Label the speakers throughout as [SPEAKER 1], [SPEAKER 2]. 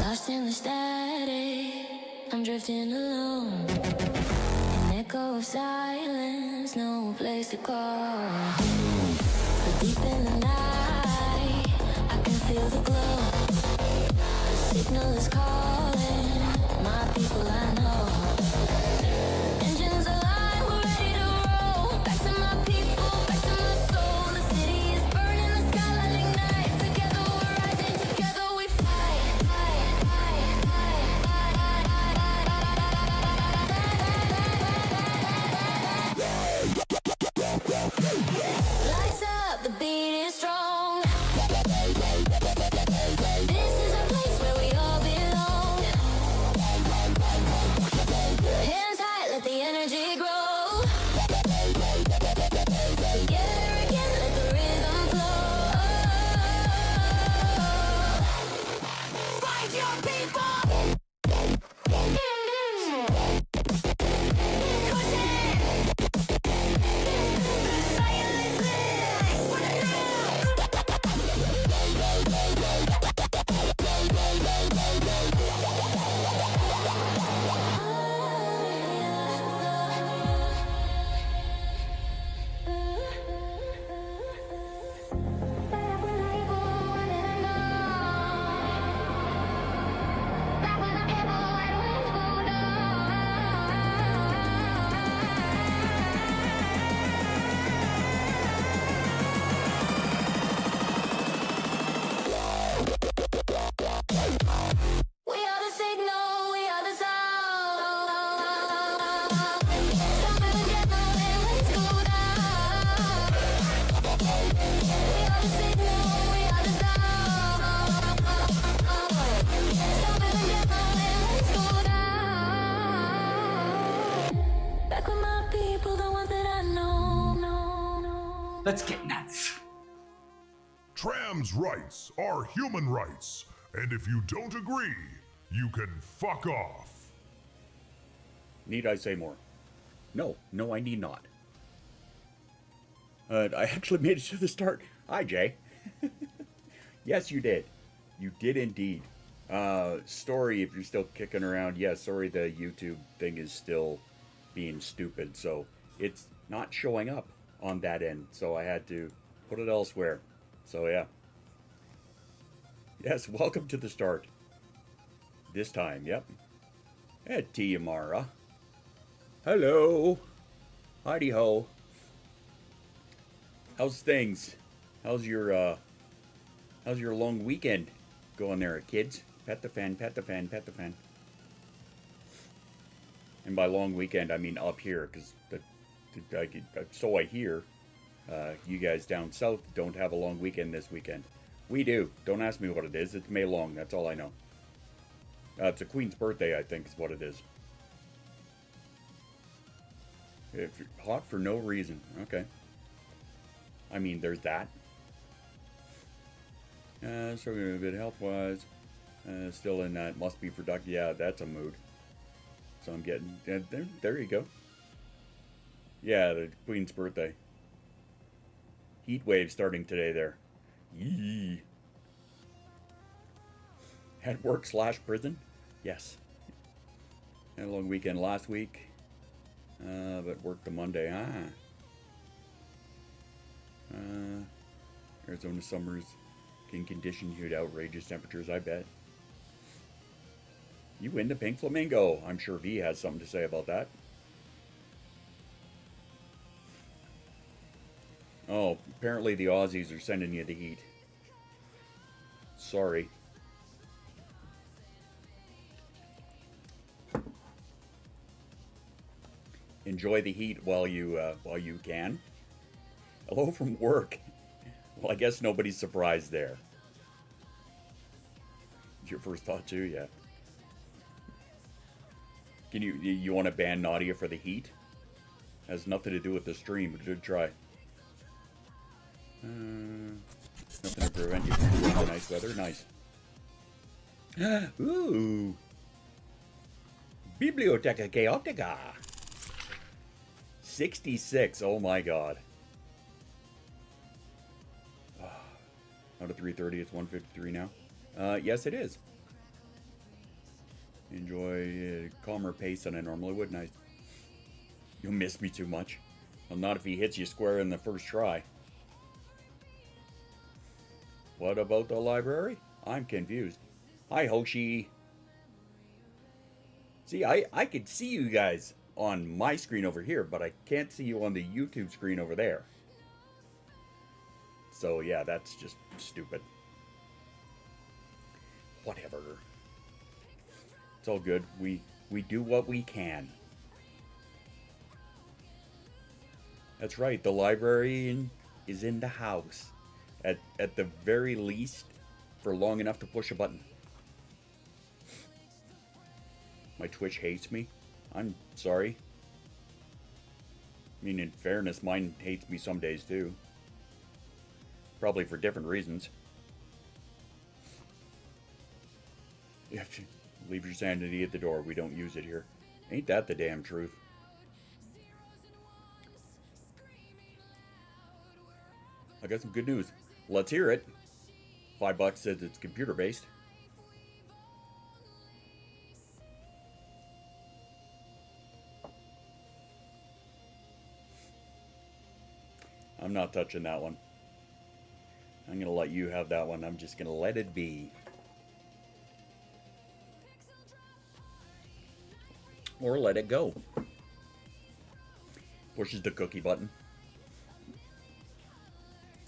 [SPEAKER 1] Lost in the static, I'm drifting alone. An echo of silence, no place to call. But deep in the night, I can feel the glow. The signal is calling, my people I know. Engines alive, we're ready to roll. Back to my people, back to my soul. The city is burning, the skyline ignites. Together we're rising, together we fight. Lights up, the beat is strong. This is a place where we all belong. Hands high, let the energy grow. Together again, let the rhythm flow. Find your people.
[SPEAKER 2] Let's get nuts.
[SPEAKER 3] Trans rights are human rights, and if you don't agree, you can fuck off.
[SPEAKER 4] Need I say more? No, I need not. I actually made it to the start. Hi, Jay. Yes, you did. You did indeed. Sorry if you're still kicking around. Yeah, sorry the YouTube thing is still being stupid, so it's not showing up on that end, so I had to put it elsewhere. So yeah. Yes, welcome to the start. This time, yep. Hey, Tiamara. Hello. Heidi ho. How's things? How's your long weekend going there, kids? Pet the fan, pet the fan, pet the fan. And by long weekend, I mean up here, because so I hear you guys down south don't have a long weekend this weekend. We do. Don't ask me what it is. It's May long. That's all I know. It's a queen's birthday, I think, is what it is. If you're hot for no reason. Okay. I mean, there's that. Struggling a bit health-wise. Still in that must be productive. Yeah, that's a mood. So I'm getting... there you go. Yeah, the queen's birthday. Heat wave starting today there. Yee. Had work / prison? Yes. Had a long weekend last week. But worked the Monday. Arizona summers can condition you to outrageous temperatures, I bet. You into Pink Flamingo? I'm sure V has something to say about that. Oh, apparently the Aussies are sending you the heat. Sorry. Enjoy the heat while you can. Hello from work. Well, I guess nobody's surprised there. It's your first thought too, yeah. Can you want to ban Nadia for the heat? Has nothing to do with the stream, but good try. Nothing to prevent you from doing the nice weather. Nice. Ooh. Biblioteca Chaotica. 66. Oh my god. Out of 330, it's 153 now. Yes, it is. Enjoy a calmer pace than I normally would. Nice. You'll miss me too much. Well, not if he hits you square in the first try. What about the library? I'm confused. Hi, Hoshi. See, I could see you guys on my screen over here, but I can't see you on the YouTube screen over there. So, yeah, that's just stupid. Whatever. It's all good. We do what we can. That's right. The librarian is in the house. At the very least, for long enough to push a button. My Twitch hates me. I'm sorry. I mean, in fairness, mine hates me some days too. Probably for different reasons. You have to leave your sanity at the door. We don't use it here. Ain't that the damn truth? I got some good news. Let's hear it. $5 says it's computer based. I'm not touching that one. I'm going to let you have that one. I'm just going to let it be. Or let it go. Pushes the cookie button.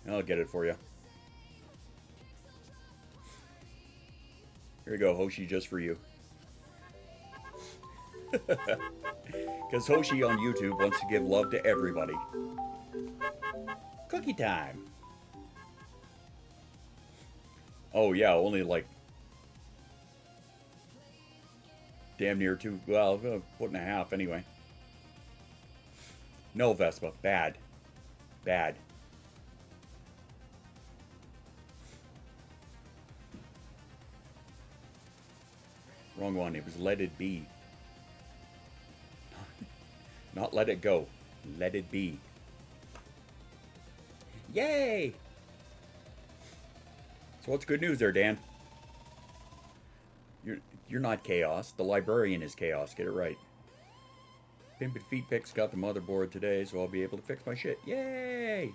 [SPEAKER 4] I'll get it for you. Here you go, Hoshi, just for you. Because Hoshi on YouTube wants to give love to everybody. Cookie time. Oh yeah, only like damn near 2, well, a foot and a half anyway. No, Vespa, bad. Bad. Wrong one, it was Let It Be. Not Let It Go, Let It Be. Yay! So what's good news there, Dan? You're not chaos. The librarian is chaos. Get it right. Pimpin' Feet Picks got the motherboard today, so I'll be able to fix my shit. Yay!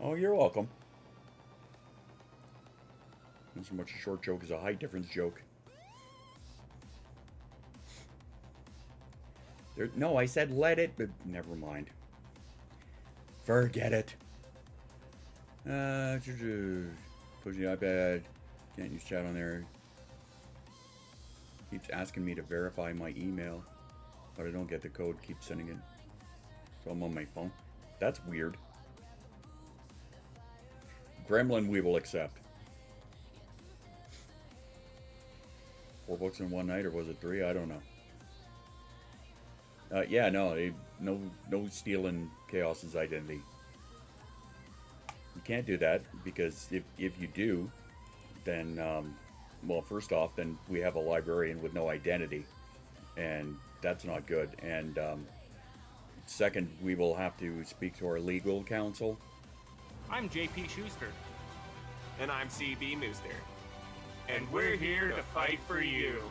[SPEAKER 4] Oh, you're welcome. Not so much a short joke as a high difference joke. No, I said let it, but never mind. Forget it. Pushing the iPad. Can't use chat on there. Keeps asking me to verify my email, but I don't get the code. Keeps sending it. So I'm on my phone. That's weird. Gremlin we will accept. 4 books in one night, or was it 3? I don't know. Yeah, no, no stealing Chaos's identity. You can't do that, because if you do, then, well, first off, then we have a librarian with no identity, and that's not good. And second, we will have to speak to our legal counsel.
[SPEAKER 2] I'm JP Schuster. And I'm CB Mooster. And we're here to fight for you.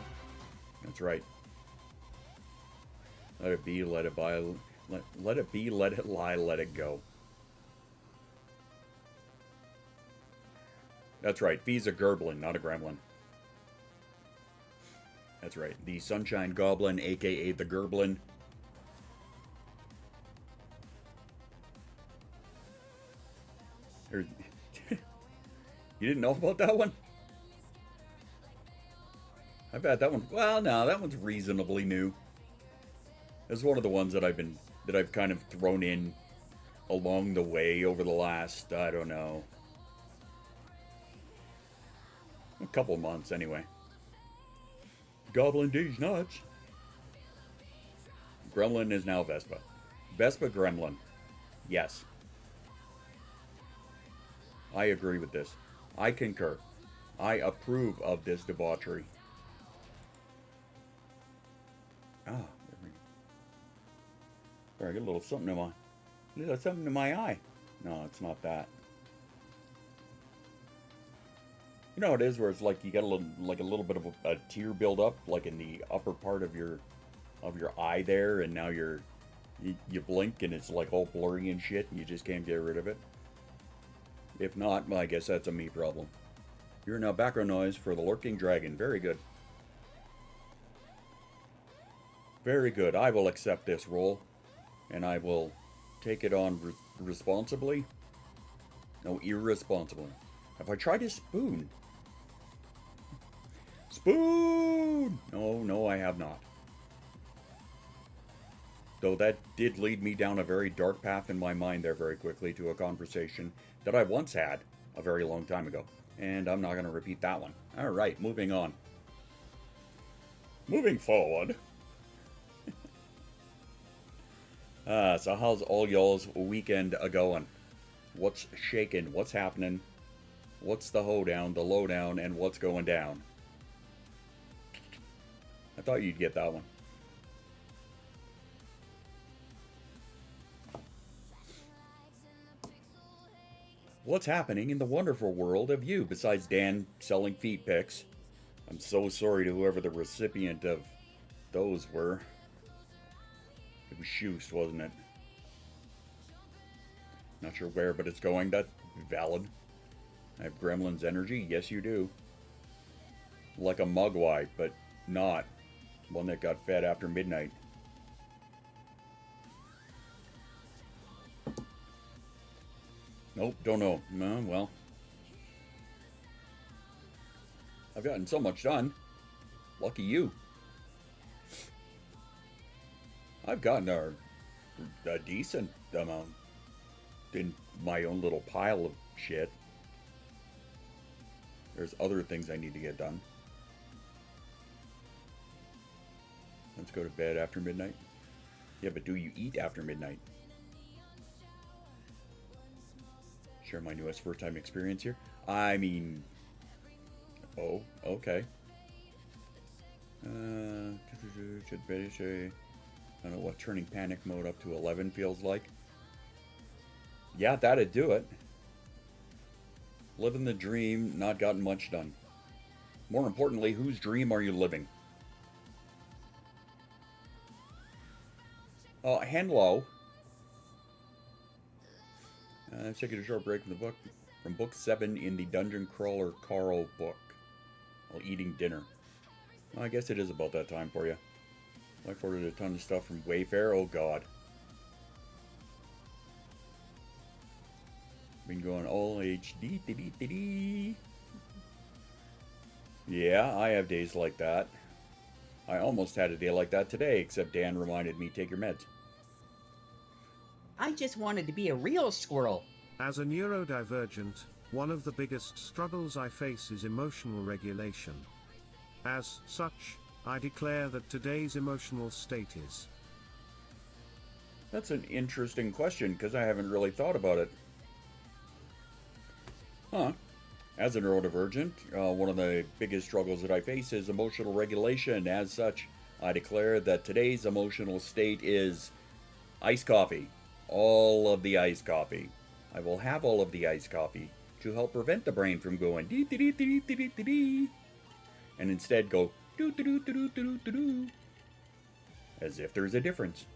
[SPEAKER 4] That's right. Let it be, let it buy, let it be, let it lie, let it go. That's right, V's a Gerblin, not a Gremlin. That's right, the Sunshine Goblin, aka the Gerblin. You didn't know about that one? I bet that one. Well, no, that one's reasonably new. It's one of the ones that I've kind of thrown in along the way over the last, I don't know, a couple months anyway. Goblin D's nuts. Gremlin is now Vespa. Vespa Gremlin. Yes. I agree with this. I concur. I approve of this debauchery. Sorry, I got a little something in my eye. No, it's not that. You know what it is, where it's like you got a little bit of a tear build up, like in the upper part of your eye there, and now you blink and it's like all blurry and shit, and you just can't get rid of it. If not, well, I guess that's a me problem. You're now background noise for the Lurking Dragon. Very good. Very good. I will accept this role, and I will take it on responsibly. No, irresponsibly. Have I tried a spoon? Spoon! No, I have not. Though that did lead me down a very dark path in my mind there very quickly to a conversation that I once had a very long time ago. And I'm not going to repeat that one. Alright, moving on. Moving forward. So how's all y'all's weekend a-going? What's shaking? What's happening? What's the hoedown, the lowdown, and what's going down? I thought you'd get that one. What's happening in the wonderful world of you, besides Dan selling feet pics? I'm so sorry to whoever the recipient of those were. It was Schust, wasn't it? Not sure where, but it's going. That's valid. I have Gremlin's energy. Yes, you do. Like a Mugwai, but not. One that got fed after midnight. Nope, don't know. No, well. I've gotten so much done. Lucky you. I've gotten a decent amount in my own little pile of shit. There's other things I need to get done. Let's go to bed after midnight. Yeah, but do you eat after midnight? Share my newest first-time experience here. I mean... Oh, okay. I don't know what turning panic mode up to 11 feels like. Yeah, that'd do it. Living the dream, not gotten much done. More importantly, whose dream are you living? Oh, hello. Let's take a short break from the book. From book 7 in the Dungeon Crawler Carl book. While eating dinner. Well, I guess it is about that time for you. I've ordered a ton of stuff from Wayfair. Oh, God. Been going all HD. Yeah, I have days like that. I almost had a day like that today, except Dan reminded me, take your meds.
[SPEAKER 5] I just wanted to be a real squirrel.
[SPEAKER 6] As a neurodivergent, one of the biggest struggles I face is emotional regulation. As such, I declare that today's emotional state is.
[SPEAKER 4] That's an interesting question, because I haven't really thought about it. Huh. As a neurodivergent, one of the biggest struggles that I face is emotional regulation. As such, I declare that today's emotional state is iced coffee. All of the iced coffee. I will have all of the iced coffee to help prevent the brain from going dee dee dee dee dee dee dee dee, and instead go doo doo doo doo doo doo doo, as if there's a difference.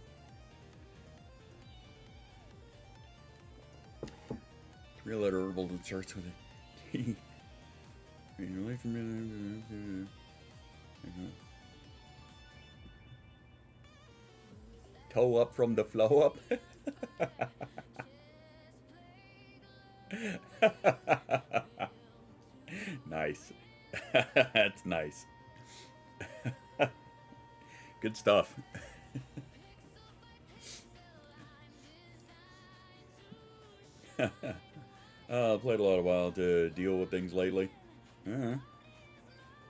[SPEAKER 4] Three-letter herbal that starts with a T. Away from me. Toe up from the flow up. Nice. That's nice. Good stuff. Played a lot of WoW to deal with things lately.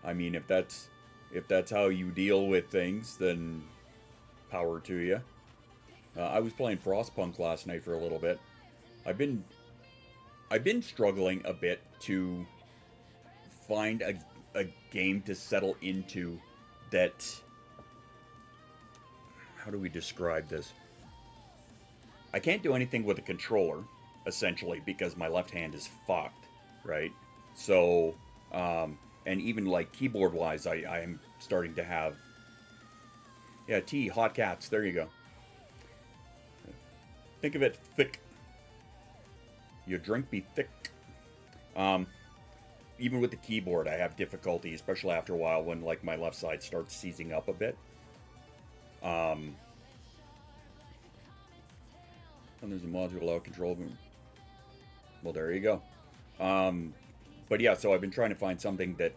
[SPEAKER 4] I mean, if that's how you deal with things, then power to you. I was playing Frostpunk last night for a little bit. I've been struggling a bit to find a game to settle into that. How do we describe this? I can't do anything with a controller, essentially, because my left hand is fucked, right? So, and even like keyboard wise, I am starting to have, yeah, tea, hot cats, there you go. Think of it thick. Your drink be thick. Even with the keyboard, I have difficulty, especially after a while when like my left side starts seizing up a bit. And there's a mod to allow control. Well, there you go. But yeah, so I've been trying to find something that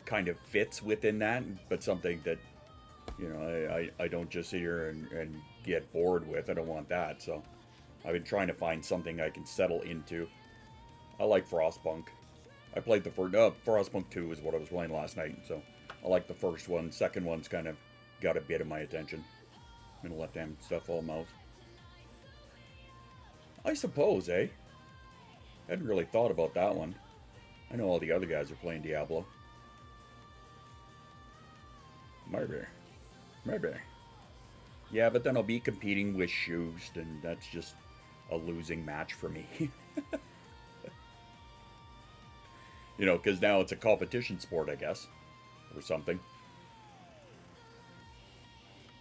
[SPEAKER 4] kind of fits within that, but something that, you know, I don't just sit here and get bored with. I don't want that. So I've been trying to find something I can settle into. I like Frostpunk. I played the first, Frostpunk 2 is what I was playing last night, so I like the first one. Second one's kind of got a bit of my attention. I'm gonna let them stuff all mouse. I suppose, eh? I hadn't really thought about that one. I know all the other guys are playing Diablo. Maybe. Yeah, but then I'll be competing with Shoes, and that's just a losing match for me. You know, because now it's a competition sport, I guess. Or something.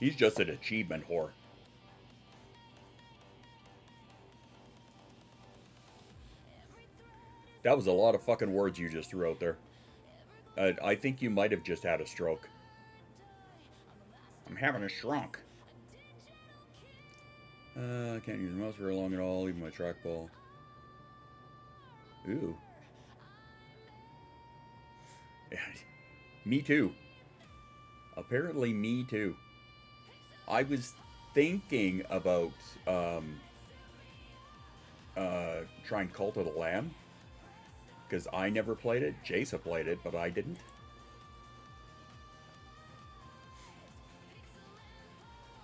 [SPEAKER 4] He's just an achievement whore. That was a lot of fucking words you just threw out there. I think you might have just had a stroke. I'm having a stroke. I can't use the mouse very long at all, even my trackball. Ooh. Me too. Apparently me too. I was thinking about trying Cult of the Lamb, because I never played it. Jason played it, but I didn't.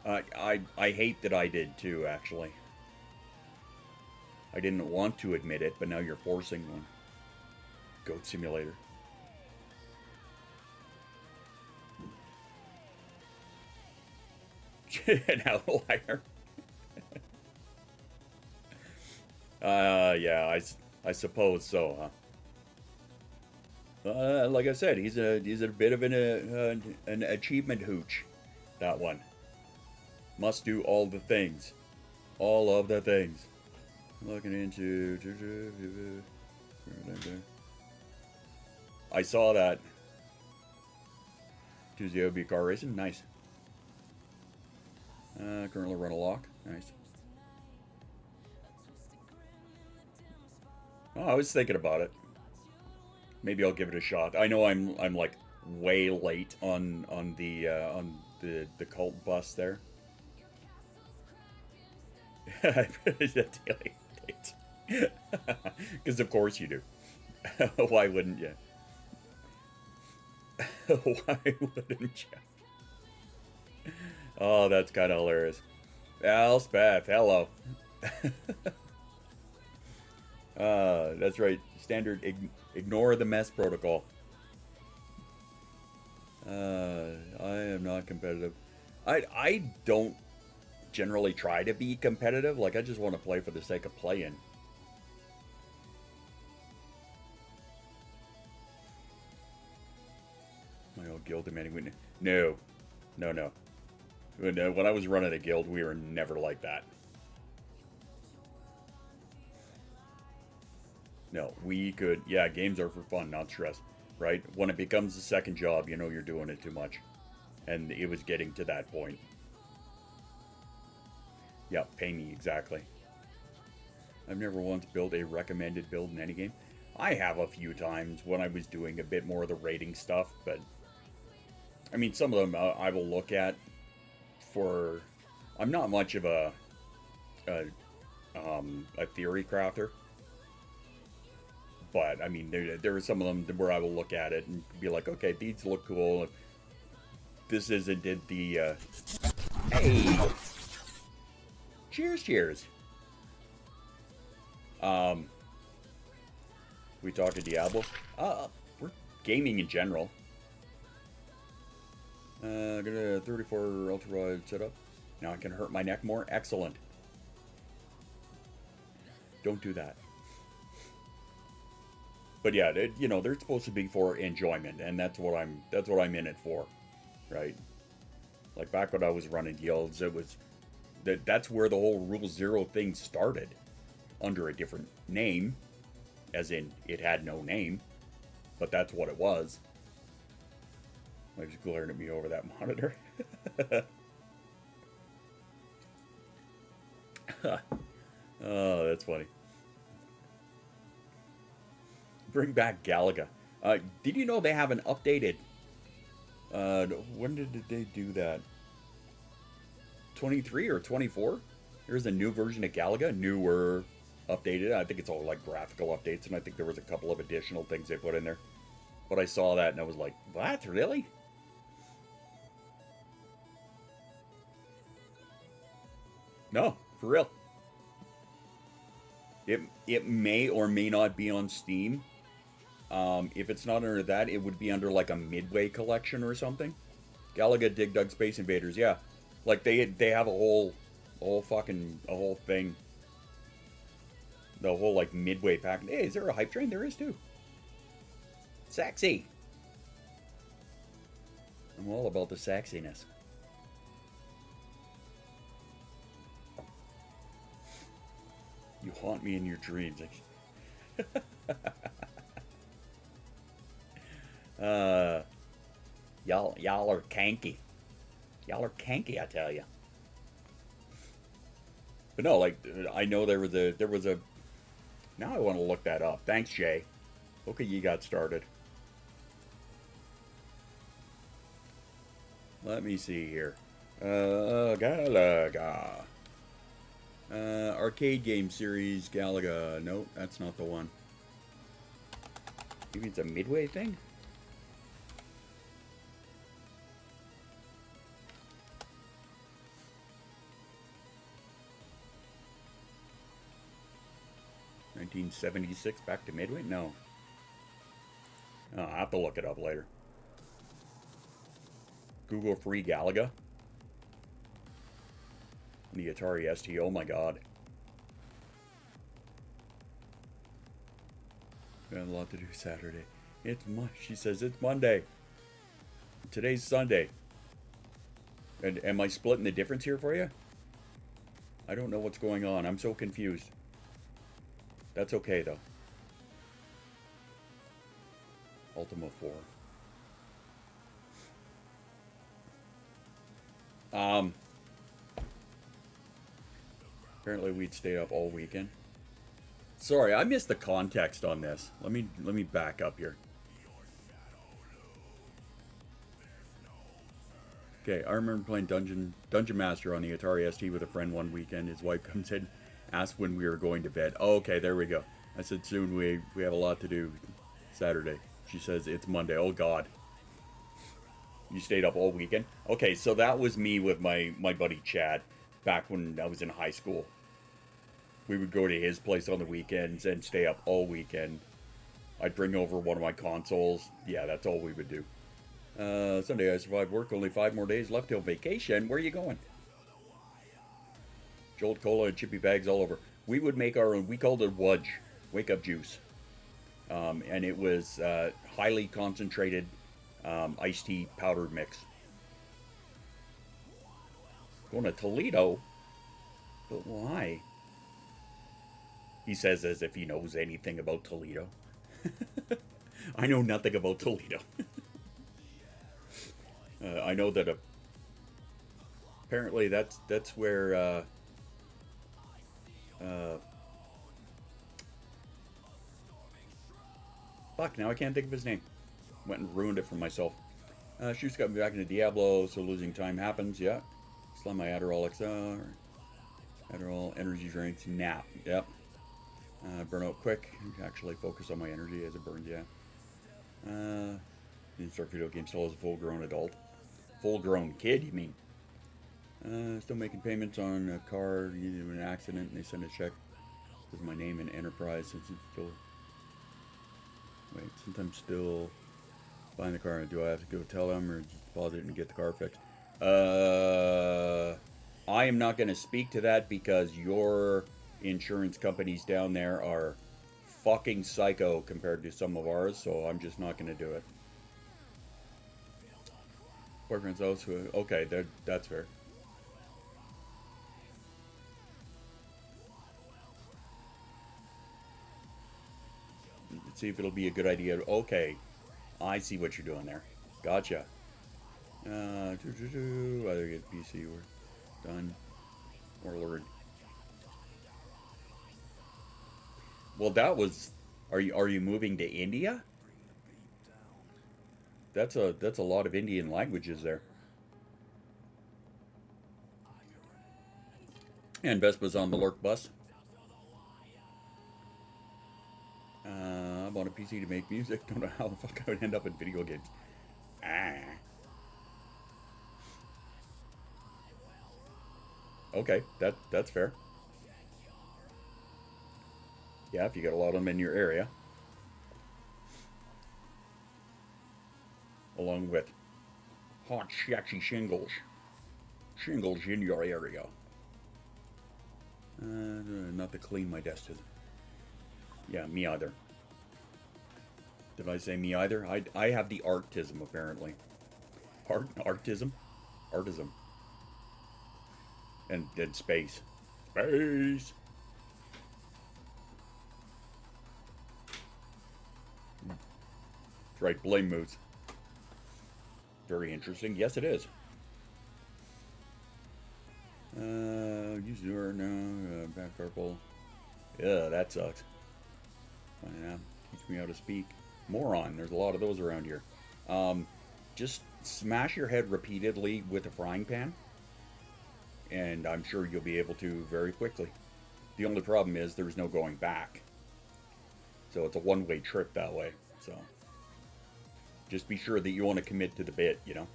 [SPEAKER 4] I hate that I did too, actually. I didn't want to admit it, but now you're forcing one. Goat Simulator. An outlier. Yeah, I suppose so, huh? Like I said, he's a bit of an achievement hooch. That one. Must do all the things. All of the things. Looking into... I saw that. Tuesday would be car racing. Nice. Currently run a lock. Nice. Oh, I was thinking about it. Maybe I'll give it a shot. I know I'm like way late on the cult bus there. Because of course you do. Why wouldn't you? Why wouldn't you? Oh, that's kind of hilarious. Elspeth, hello. That's right. Standard ignore the mess protocol. I am not competitive. I don't generally try to be competitive. Like, I just want to play for the sake of playing. My old guild demanding. No. When I was running a guild, we were never like that. No, we could. Yeah, games are for fun, not stress, right? When it becomes a second job, you know you're doing it too much. And it was getting to that point. Yeah, pay me, exactly. I've never once built a recommended build in any game. I have a few times when I was doing a bit more of the rating stuff, but I mean, some of them I will look at for. I'm not much of a theory crafter, but I mean, there are some of them where I will look at it and be like, okay, these look cool. This isn't the. Hey, cheers. We talking Diablo? We're gaming in general. Got a 34 ultra wide setup. Now I can hurt my neck more. Excellent. Don't do that. But yeah, you know, they're supposed to be for enjoyment, and that's what I'm in it for, right? Like back when I was running guilds, it was that's where the whole Rule Zero thing started, under a different name, as in it had no name, but that's what it was. Like, just glaring at me over that monitor. Oh, that's funny. Bring back Galaga. Did you know they have an updated... when did they do that? 23 or 24? There's a new version of Galaga. Newer, updated. I think it's all like graphical updates, and I think there was a couple of additional things they put in there. But I saw that and I was like, what? Really? No, for real. It may or may not be on Steam. If it's not under that, it would be under like a Midway collection or something. Galaga, Dig Dug, Space Invaders, yeah. Like they have a whole thing. The whole like Midway pack. Hey, is there a hype train? There is too. Sexy. I'm all about the sexiness. You haunt me in your dreams. Y'all are kanky. Y'all are kanky, I tell you. But no, like I know there was a. Now I want to look that up. Thanks, Jay. Okay, you got started. Let me see here. Galaga. Arcade game series, Galaga. Nope, that's not the one. Maybe it's a Midway thing? $1976 back to Midway? No. Oh, I'll have to look it up later. Google free Galaga. The Atari ST, oh my god. Got a lot to do Saturday. She says it's Monday. Today's Sunday. And am I splitting the difference here for you? I don't know what's going on. I'm so confused. That's okay though. Ultima 4. Apparently we'd stay up all weekend. Sorry, I missed the context on this. Let me back up here. Okay, I remember playing Dungeon Master on the Atari ST with a friend one weekend. His wife comes in, asked when we were going to bed. Oh, okay, there we go. I said soon we have a lot to do Saturday. She says it's Monday. Oh God. You stayed up all weekend? Okay, so that was me with my buddy Chad back when I was in high school. We would go to his place on the weekends and stay up all weekend. I'd bring over one of my consoles. Yeah, that's all we would do. Sunday I survived work. Only 5 more days left till vacation. Where are you going? Jolt Cola and chippy bags all over. We would make our own. We called it Wudge. Wake up juice. And it was highly concentrated iced tea powdered mix. Going to Toledo? But why? He says as if he knows anything about Toledo. I know nothing about Toledo. I know that apparently that's where fuck, now I can't think of his name. Went and ruined it for myself. Shoots got me back into Diablo, so losing time happens, yeah. Slam my Adderall XR. Adderall, energy drinks, nap, yep. Burn out quick. Actually focus on my energy as it burns, yeah. Start video game still as a full-grown adult. Full-grown kid, you mean? Still making payments on a car, you did an accident, and they send a check with my name and enterprise since it's still... Wait, since I'm still buying the car, do I have to go tell them or just deposit it and get the car fixed? I am not going to speak to that because your insurance companies down there are fucking psycho compared to some of ours, so I'm just not going to do it. Boyfriend's house, okay, that's fair. Let's see if it'll be a good idea. Okay, I see what you're doing there. Gotcha. Either get PC or done or lured. Well, that was. Are you moving to India? That's a lot of Indian languages there. And Vespa's on the Lurk bus. I bought a PC to make music. Don't know how the fuck I would end up in video games. Okay, that's fair. Yeah, if you got a lot of them in your area. Along with hot, sketchy shingles. Shingles in your area. Not to clean my desk. Yeah, me either. Did I say me either? I have the artism, apparently. Artism? Artism. And then space. Space! That's right, blame moves. Very interesting. Yes, it is. Use your now. Back purple. Yeah, that sucks. Fine, teach me how to speak. Moron. There's a lot of those around here. Just smash your head repeatedly with a frying pan, and I'm sure you'll be able to very quickly. The only problem is there's no going back. So it's a one-way trip that way. So just be sure that you want to commit to the bit, you know.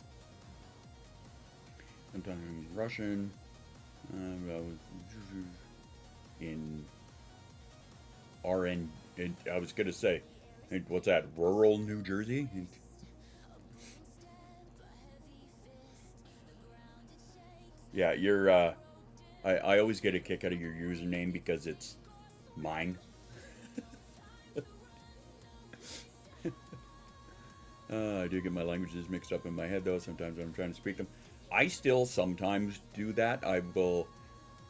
[SPEAKER 4] Sometimes Russian. In RN, I was gonna say, what's that? Rural New Jersey. Yeah, you're. I always get a kick out of your username because it's mine. I do get my languages mixed up in my head though. Sometimes when I'm trying to speak them. I still sometimes do that. I will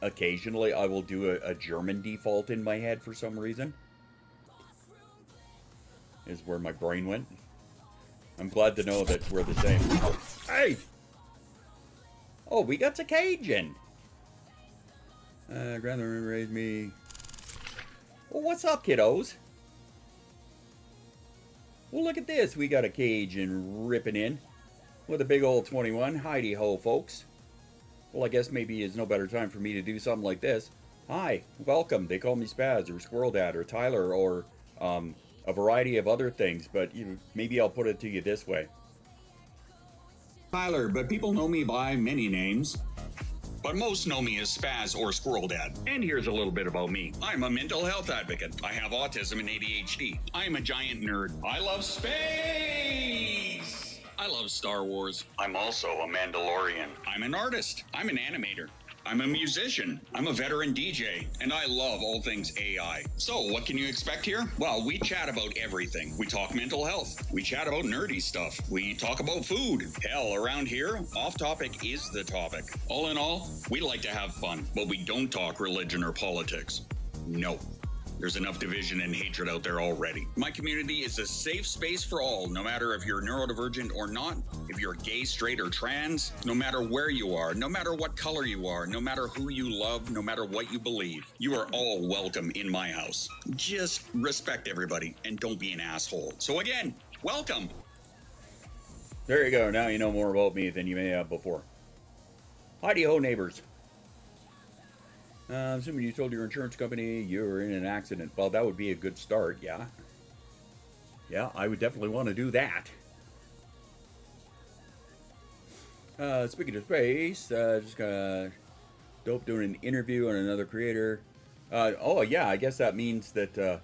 [SPEAKER 4] occasionally do a German default in my head for some reason. Is where my brain went. I'm glad to know that we're the same. Hey! Oh, we got a Cajun. Grandmother raised me. Well, what's up, kiddos? Well, look at this. We got a Cajun ripping in with a big old 21. Heidi ho, folks. Well, I guess maybe it's no better time for me to do something like this. Hi, welcome. They call me Spaz or Squirrel Dad or Tyler or a variety of other things, but maybe I'll put it to you this way.
[SPEAKER 7] Tyler, but people know me by many names. But most know me as Spaz or Squirrel Dad. And here's a little bit about me. I'm a mental health advocate. I have autism and ADHD. I'm a giant nerd. I love space. I love Star Wars. I'm also a Mandalorian. I'm an artist. I'm an animator. I'm a musician. I'm a veteran DJ. And I love all things AI. So what can you expect here? Well, we chat about everything. We talk mental health. We chat about nerdy stuff. We talk about food. Hell, around here, off topic is the topic. All in all, we like to have fun, but we don't talk religion or politics. No. There's enough division and hatred out there already. My community is a safe space for all, no matter if you're neurodivergent or not, if you're gay, straight, or trans, no matter where you are, no matter what color you are, no matter who you love, no matter what you believe. You are all welcome in my house. Just respect everybody and don't be an asshole. So again, welcome.
[SPEAKER 4] There you go. Now you know more about me than you may have before. Heidi-ho, neighbors. I'm assuming you told your insurance company you were in an accident. Well, that would be a good start, yeah. Yeah, I would definitely want to do that. Speaking of space, just got dope doing an interview on another creator. Oh, yeah, I guess that means that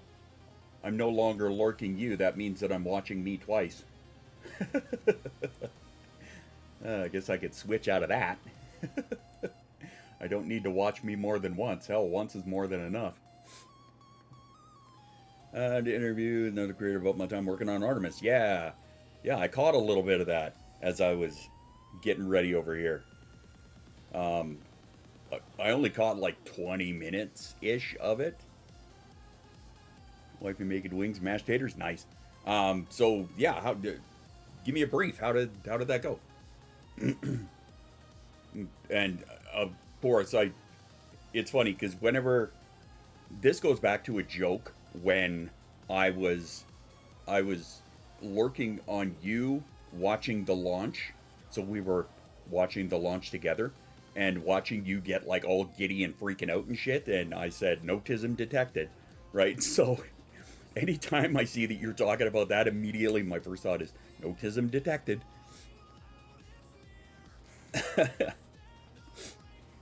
[SPEAKER 4] I'm no longer lurking you. That means that I'm watching me twice. I guess I could switch out of that. I don't need to watch me more than once. Hell, once is more than enough. To interview another creator about my time working on Artemis. Yeah, I caught a little bit of that as I was getting ready over here. I only caught like 20 minutes-ish of it. Wifey making wings, mashed taters, nice. So yeah, give me a brief. How did that go? And of course, it's funny because whenever this goes back to a joke when I was lurking on you watching the launch. So we were watching the launch together and watching you get like all giddy and freaking out and shit. And I said, notism detected, right? So anytime I see that you're talking about that, immediately my first thought is notism detected.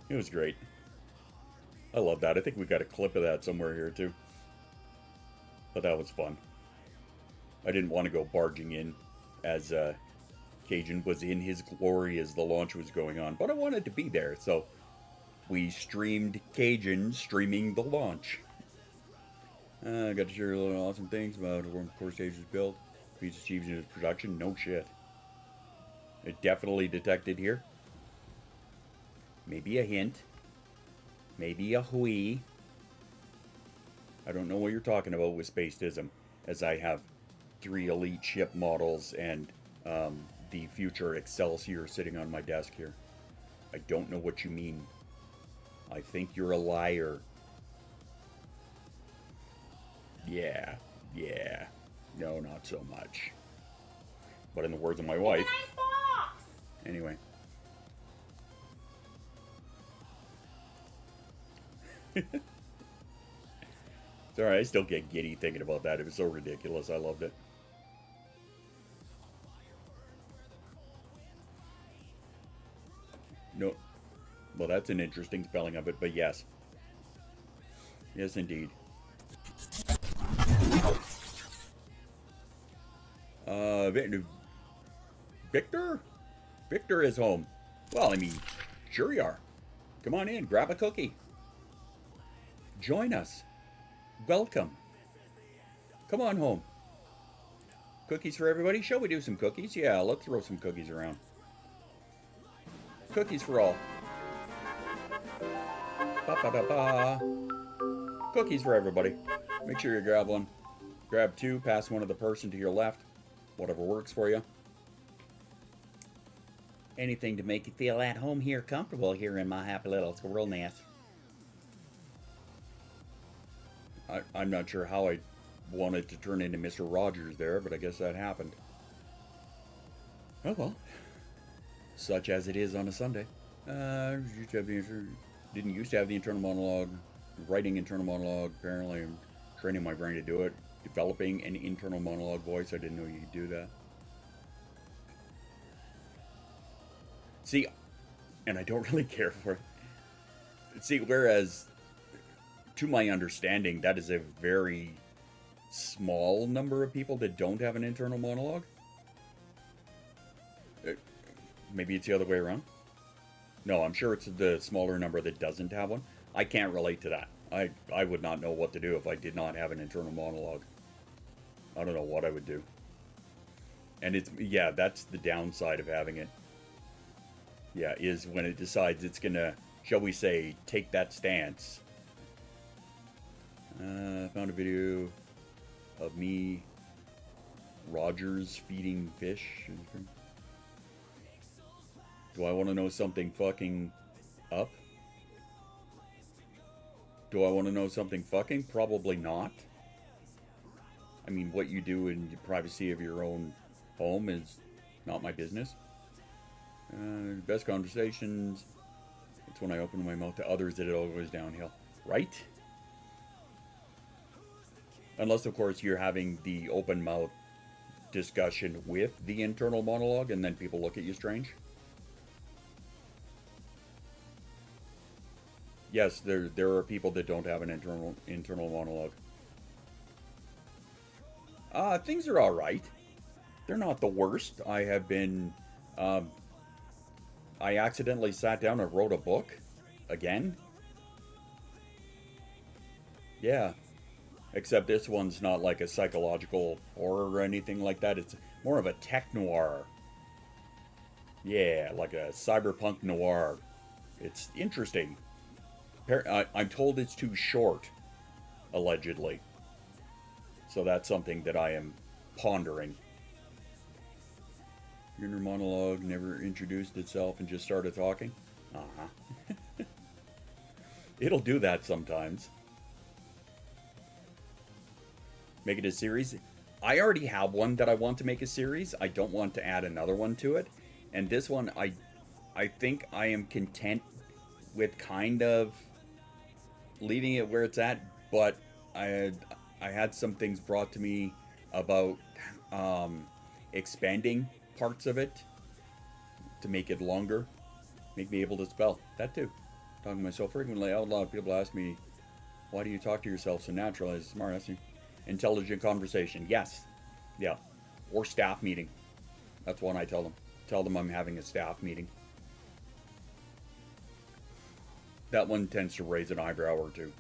[SPEAKER 4] It was great. I love that. I think we got a clip of that somewhere here too. But that was fun. I didn't want to go barging in as Cajun was in his glory as the launch was going on, but I wanted to be there, so we streamed Cajun streaming the launch. I got to share a little awesome things about the core stage was built. He's achieved in his production. No shit. It definitely detected here. Maybe a hint. Maybe a hui. I don't know what you're talking about with Spacedism, as I have 3 elite ship models and the future Excelsior sitting on my desk here. I don't know what you mean. I think you're a liar. Yeah. No, not so much. But in the words of my wife... Anyway. It's alright, I still get giddy thinking about that. It was so ridiculous. I loved it. No. Well, that's an interesting spelling of it, but yes. Yes, indeed. Victor? Victor is home. Well, I mean, sure you are. Come on in, grab a cookie. Join us. Welcome. Come on home. Cookies for everybody? Shall we do some cookies? Yeah, let's throw some cookies around. Cookies for all. Ba-ba-ba-ba. Cookies for everybody. Make sure you grab one. Grab 2, pass one to the person to your left. Whatever works for you. Anything to make you feel at home here, comfortable here in my happy little squirrel nest. I'm not sure how I wanted to turn into Mr. Rogers there, but I guess that happened. Oh well. Such as it is on a Sunday. Didn't used to have the internal monologue. Writing internal monologue. Apparently I'm training my brain to do it. Developing an internal monologue voice. I didn't know you could do that. See, and I don't really care for it. See, whereas, to my understanding, that is a very small number of people that don't have an internal monologue. Maybe it's the other way around. No, I'm sure it's the smaller number that doesn't have one. I can't relate to that. I would not know what to do if I did not have an internal monologue. I don't know what I would do. And it's, yeah, that's the downside of having it. Yeah, is when it decides it's gonna, shall we say, take that stance. Found a video of me, Rogers, feeding fish. Do I want to know something fucking up? Do I want to know something fucking? Probably not. I mean, what you do in the privacy of your own home is not my business. Best conversations. It's when I open my mouth to others that it all goes downhill. Right? Unless, of course, you're having the open mouth discussion with the internal monologue and then people look at you strange. Yes, there are people that don't have an internal monologue. Things are all right. They're not the worst. I have been. I accidentally sat down and wrote a book again. Yeah, except this one's not like a psychological horror or anything like that. It's more of a tech noir. Yeah, like a cyberpunk noir. It's interesting. I'm told it's too short, allegedly. So that's something that I am pondering. Your inner monologue never introduced itself and just started talking? Uh-huh. It'll do that sometimes. Make it a series. I already have one that I want to make a series. I don't want to add another one to it. And this one, I think I am content with kind of leaving it where it's at, but I had some things brought to me about expanding parts of it to make it longer, make me able to spell. That too. Talking to myself frequently out loud. People ask me, why do you talk to yourself so naturally? It's smart. That's intelligent conversation. Yes. Yeah. Or staff meeting. That's one I tell them. Tell them I'm having a staff meeting. That one tends to raise an eyebrow or two.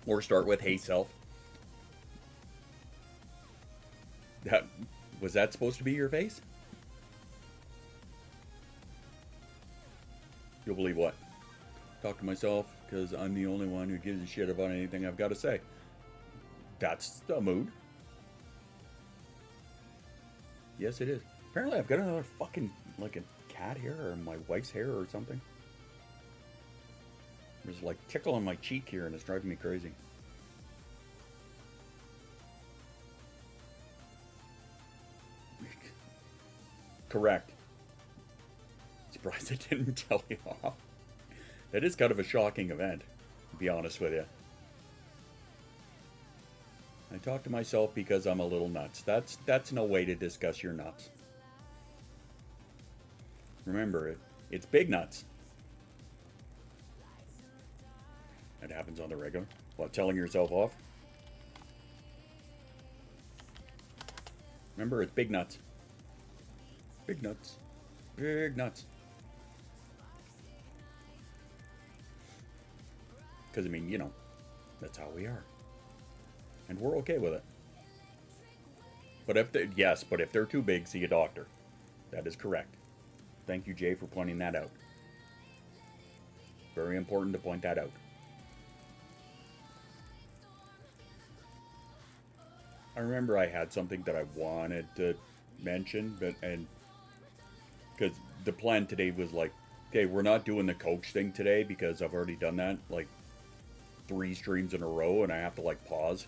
[SPEAKER 4] Or start with, hey self. Was that supposed to be your face? You'll believe what? Talk to myself because I'm the only one who gives a shit about anything I've got to say. That's the mood. Yes, it is. Apparently I've got another fucking, like a cat hair or my wife's hair or something. There's like tickle on my cheek here and it's driving me crazy. Correct. Surprised I didn't tell you off. That is kind of a shocking event, to be honest with you. I talk to myself because I'm a little nuts. That's no way to discuss your nuts. Remember, it's big nuts. That happens on the regular. What, telling yourself off? Remember, it's big nuts. Big nuts. Big nuts. Because, I mean, you know, that's how we are. And we're okay with it. But if they, yes, but if they're too big, see a doctor. That is correct. Thank you, Jay, for pointing that out. Very important to point that out. I remember I had something that I wanted to mention, and because the plan today was like, okay, we're not doing the coach thing today because I've already done that like 3 streams in a row and I have to like pause.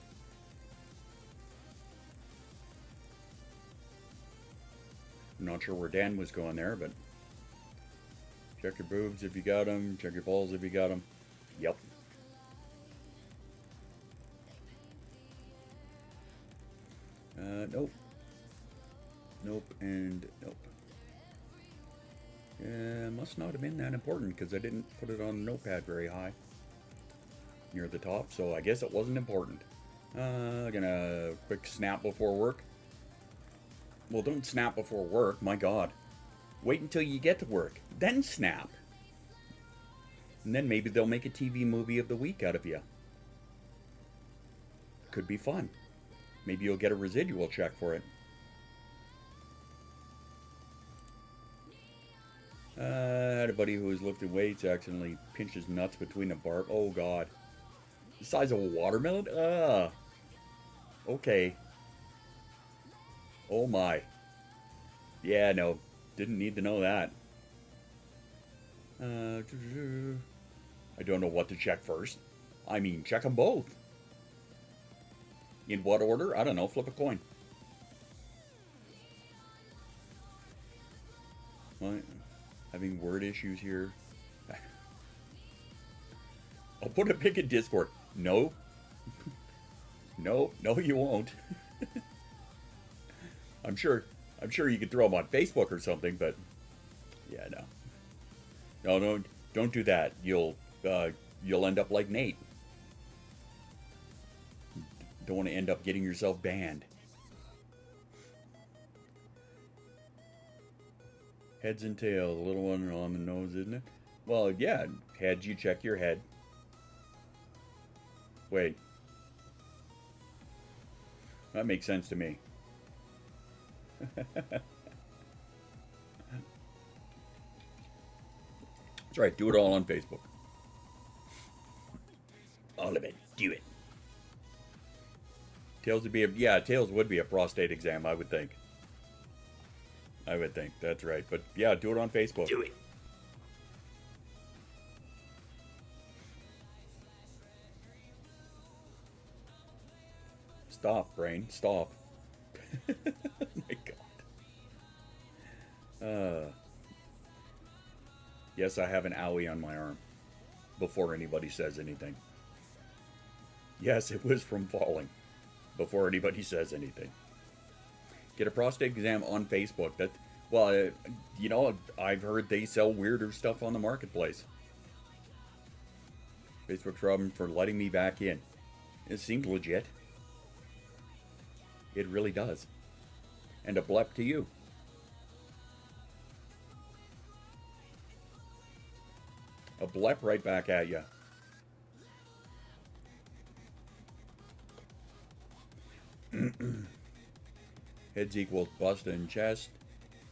[SPEAKER 4] I'm not sure where Dan was going there, but check your boobs if you got them, check your balls if you got them. Yep. Nope. Nope, and nope. Yeah, must not have been that important because I didn't put it on the notepad very high. Near the top, so I guess it wasn't important. Gonna quick snap before work. Well, don't snap before work, my god. Wait until you get to work, then snap. And then maybe they'll make a TV movie of the week out of you. Could be fun. Maybe you'll get a residual check for it. I had a buddy who was lifting weights, accidentally pinched his nuts between the bar. Oh god. The size of a watermelon? Okay. Oh my. Yeah, no. Didn't need to know that. I don't know what to check first. I mean, check them both. In what order? I don't know. Flip a coin. What? Having word issues here. I'll put a pic in Discord. No. No, you won't. I'm sure you could throw them on Facebook or something, but yeah, no. No, don't do that. You'll end up like Nate. Don't want to end up getting yourself banned. Heads and tails, a little one on the nose, isn't it? Well, yeah, heads, you check your head. Wait. That makes sense to me. That's right, do it all on Facebook. All of it, do it. Tails would be tails would be a prostate exam, I would think. That's right. But yeah, do it on Facebook.
[SPEAKER 8] Do it.
[SPEAKER 4] Stop, brain. Stop. My God. Yes, I have an owie on my arm. Before anybody says anything. Yes, it was from falling. Before anybody says anything. Get a prostate exam on Facebook. I've heard they sell weirder stuff on the marketplace. Facebook's problem for letting me back in. It seems legit. It really does. And a blep to you. A blep right back at you. Heads equals bust and chest.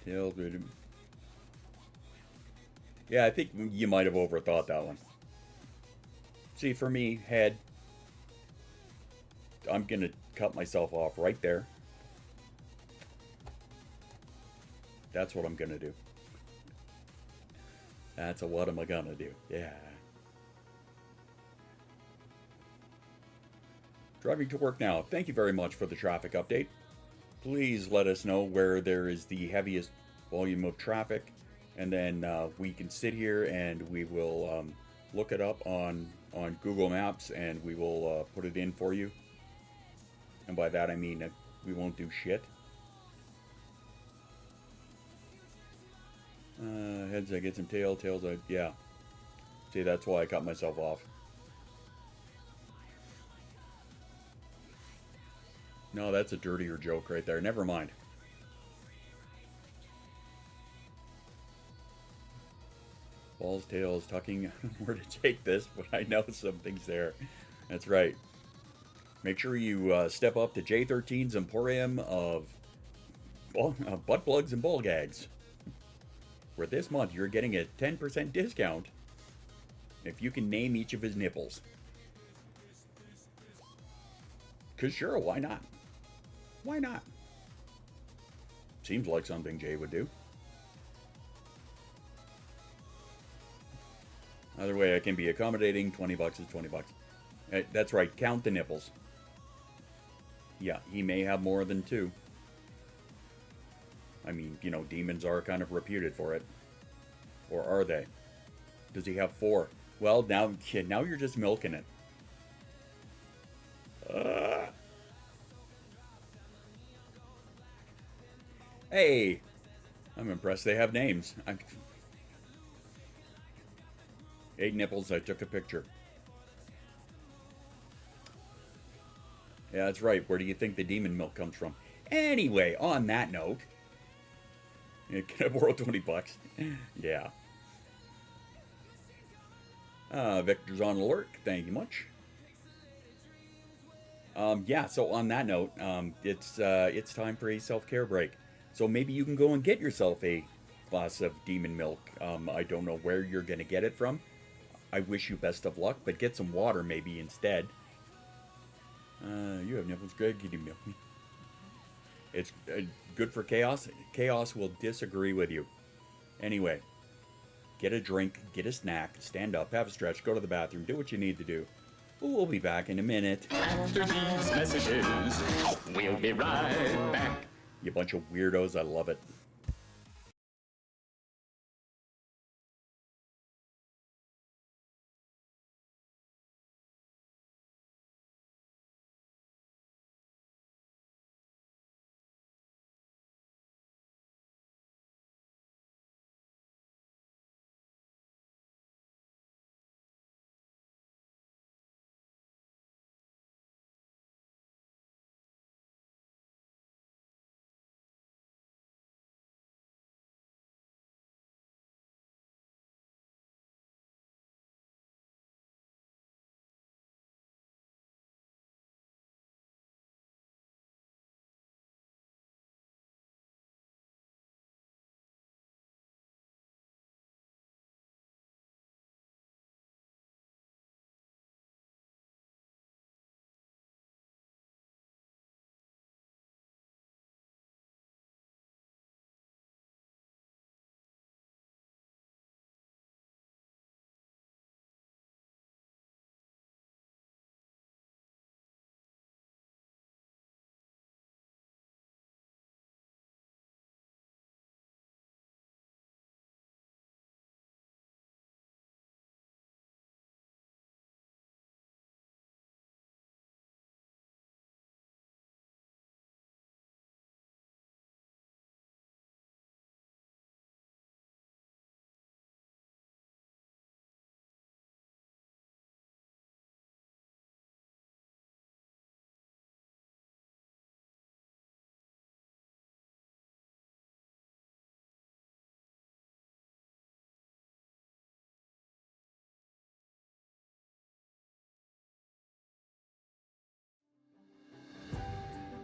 [SPEAKER 4] Tails. Yeah, I think you might have overthought that one. See, for me, head. I'm going to cut myself off right there. That's what I'm going to do. That's a what am I going to do. Yeah. Driving to work now. Thank you very much for the traffic update. Please let us know where there is the heaviest volume of traffic. And then we can sit here and we will look it up on Google Maps and we will put it in for you. And by that I mean we won't do shit. Heads, I get some tails, yeah. See, that's why I cut myself off. No, that's a dirtier joke right there. Never mind. Balls, tails, tucking. Where to take this, but I know something's there. That's right. Make sure you step up to J13's Emporium of butt plugs and ball gags. Where this month you're getting a 10% discount if you can name each of his nipples. 'Cause sure, why not? Why not? Seems like something Jay would do. Either way, I can be accommodating. 20 bucks is 20 bucks. That's right, count the nipples. Yeah, he may have more than 2. I mean, you know, demons are kind of reputed for it. Or are they? Does he have 4? Well, now you're just milking it. Hey, I'm impressed they have names. 8 nipples, I took a picture. Yeah, that's right. Where do you think the demon milk comes from? Anyway, on that note, can I borrow $20? Yeah. Victor's on alert. Thank you much. Yeah, so on that note, it's time for a self-care break. So maybe you can go and get yourself a glass of demon milk. I don't know where you're going to get it from. I wish you best of luck, but get some water maybe instead. You have nipples, Greg. Can you milk me? It's good for chaos. Chaos will disagree with you. Anyway, get a drink, get a snack, stand up, have a stretch, go to the bathroom, do what you need to do. We'll be back in a minute.
[SPEAKER 8] After these messages, we'll be right back.
[SPEAKER 4] You bunch of weirdos, I love it.